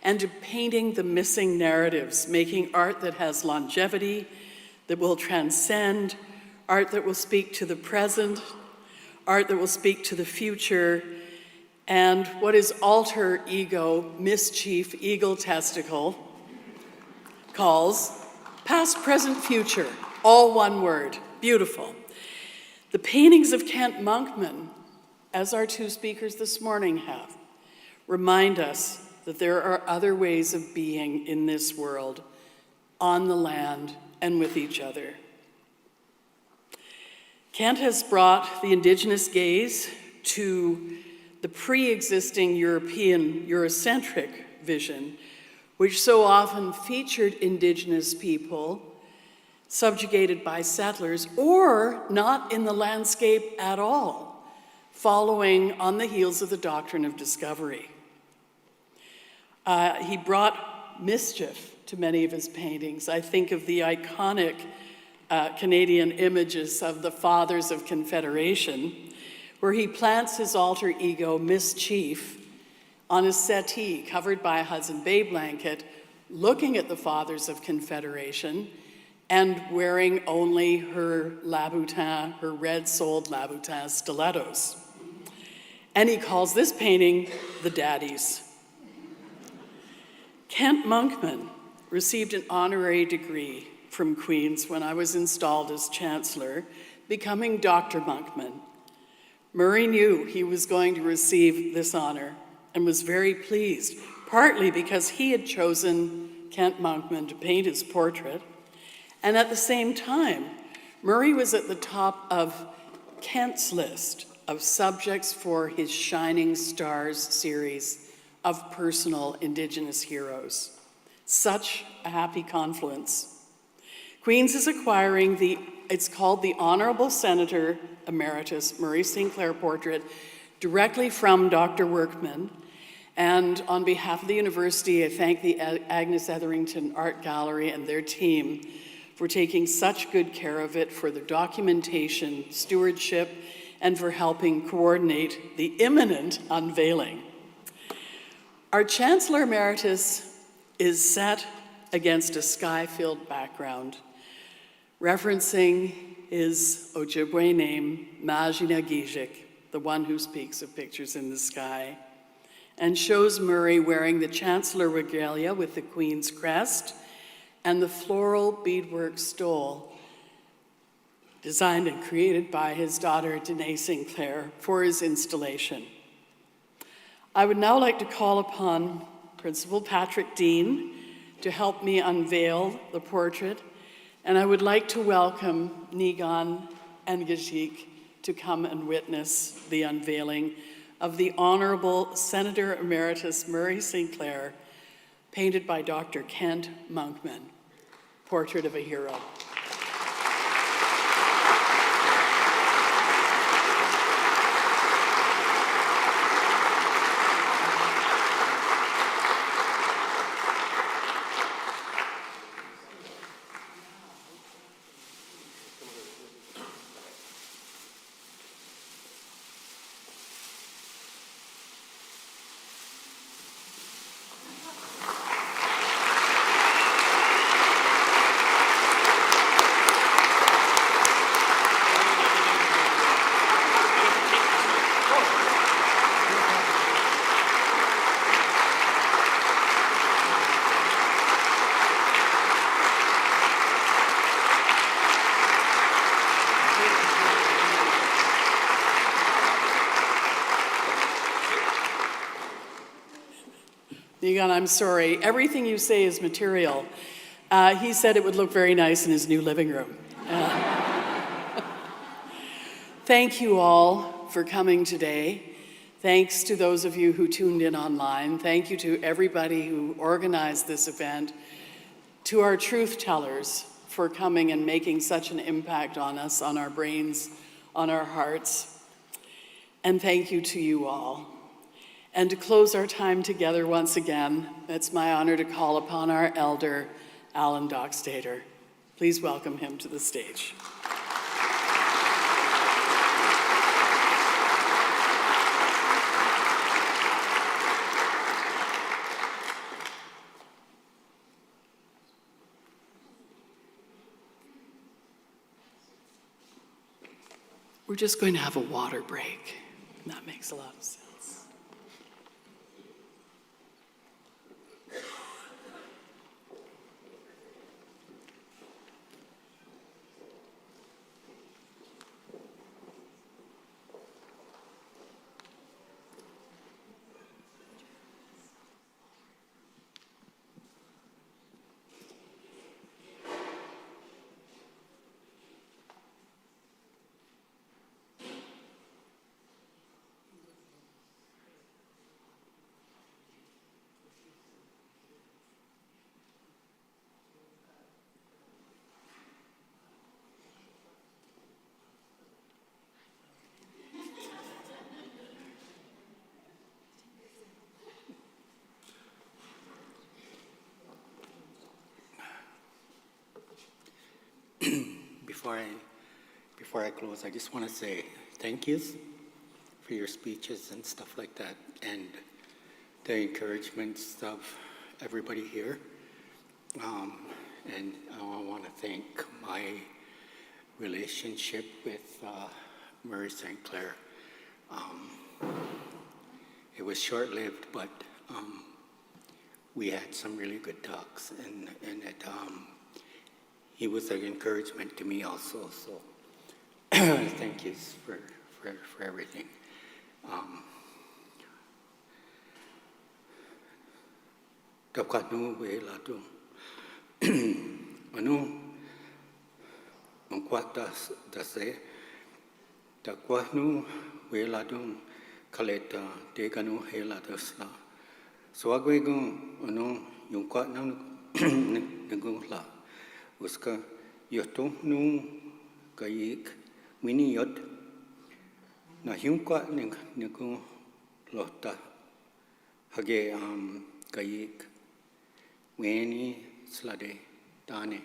and to painting the missing narratives, making art that has longevity, that will transcend, art that will speak to the present, art that will speak to the future, and what his alter ego, mischief, eagle testicle, calls past, present, future, all one word, beautiful. The paintings of Kent Monkman, as our two speakers this morning have, remind us that there are other ways of being in this world, on the land and with each other. Kent has brought the Indigenous gaze to the pre-existing European Eurocentric vision, which so often featured Indigenous people subjugated by settlers or not in the landscape at all, following on the heels of the doctrine of discovery. He brought mischief to many of his paintings. I think of the iconic Canadian images of the Fathers of Confederation, where he plants his alter ego, Mischief, on a settee covered by a Hudson Bay blanket, looking at the Fathers of Confederation and wearing only her Louboutin, her red-soled Louboutin stilettos. And he calls this painting The Daddies. Kent Monkman received an honorary degree from Queen's when I was installed as Chancellor, becoming Dr. Monkman. Murray knew he was going to receive this honor and was very pleased, partly because he had chosen Kent Monkman to paint his portrait, and at the same time, Murray was at the top of Kent's list of subjects for his Shining Stars series of personal Indigenous heroes. Such a happy confluence. Queen's is acquiring it's called the Honorable Senator Emeritus Murray Sinclair portrait directly from Dr. Workman. And on behalf of the university, I thank the Agnes Etherington Art Gallery and their team for taking such good care of it, for their documentation, stewardship, and for helping coordinate the imminent unveiling. Our Chancellor Emeritus is set against a sky-filled background, referencing his Ojibwe name, Mazina Giizhik, the one who speaks of pictures in the sky, and shows Murray wearing the Chancellor regalia with the Queen's crest and the floral beadwork stole designed and created by his daughter, Danae Sinclair, for his installation. I would now like to call upon Principal Patrick Dean to help me unveil the portrait, and I would like to welcome Niigaan and Giizhik to come and witness the unveiling of the Honorable Senator Emeritus Murray Sinclair, painted by Dr. Kent Monkman, Portrait of a Hero. Nigan, I'm sorry. Everything you say is material. He said it would look very nice in his new living room. Thank you all for coming today. Thanks to those of you who tuned in online. Thank you to everybody who organized this event, to our truth tellers for coming and making such an impact on us, on our brains, on our hearts. And thank you to you all. And to close our time together once again, it's my honor to call upon our elder, Alan Dockstader. Please welcome him to the stage. We're just going to have a water break. That makes a lot of sense. Before I close, I just want to say thank yous for your speeches and stuff like that, and the encouragements of everybody here. And I want to thank my relationship with Emeritus Sinclair. It was short-lived, but we had some really good talks, and he was an encouragement to me also. So thank you for everything. Tapkanu we latu anu angquatas dase takwanu we latu kaleta teganu helatasla swagwego anu yungquatnu ngungla uska yotunu kayik mini yot na yungquat ngu lota hage kayik Weni slade dane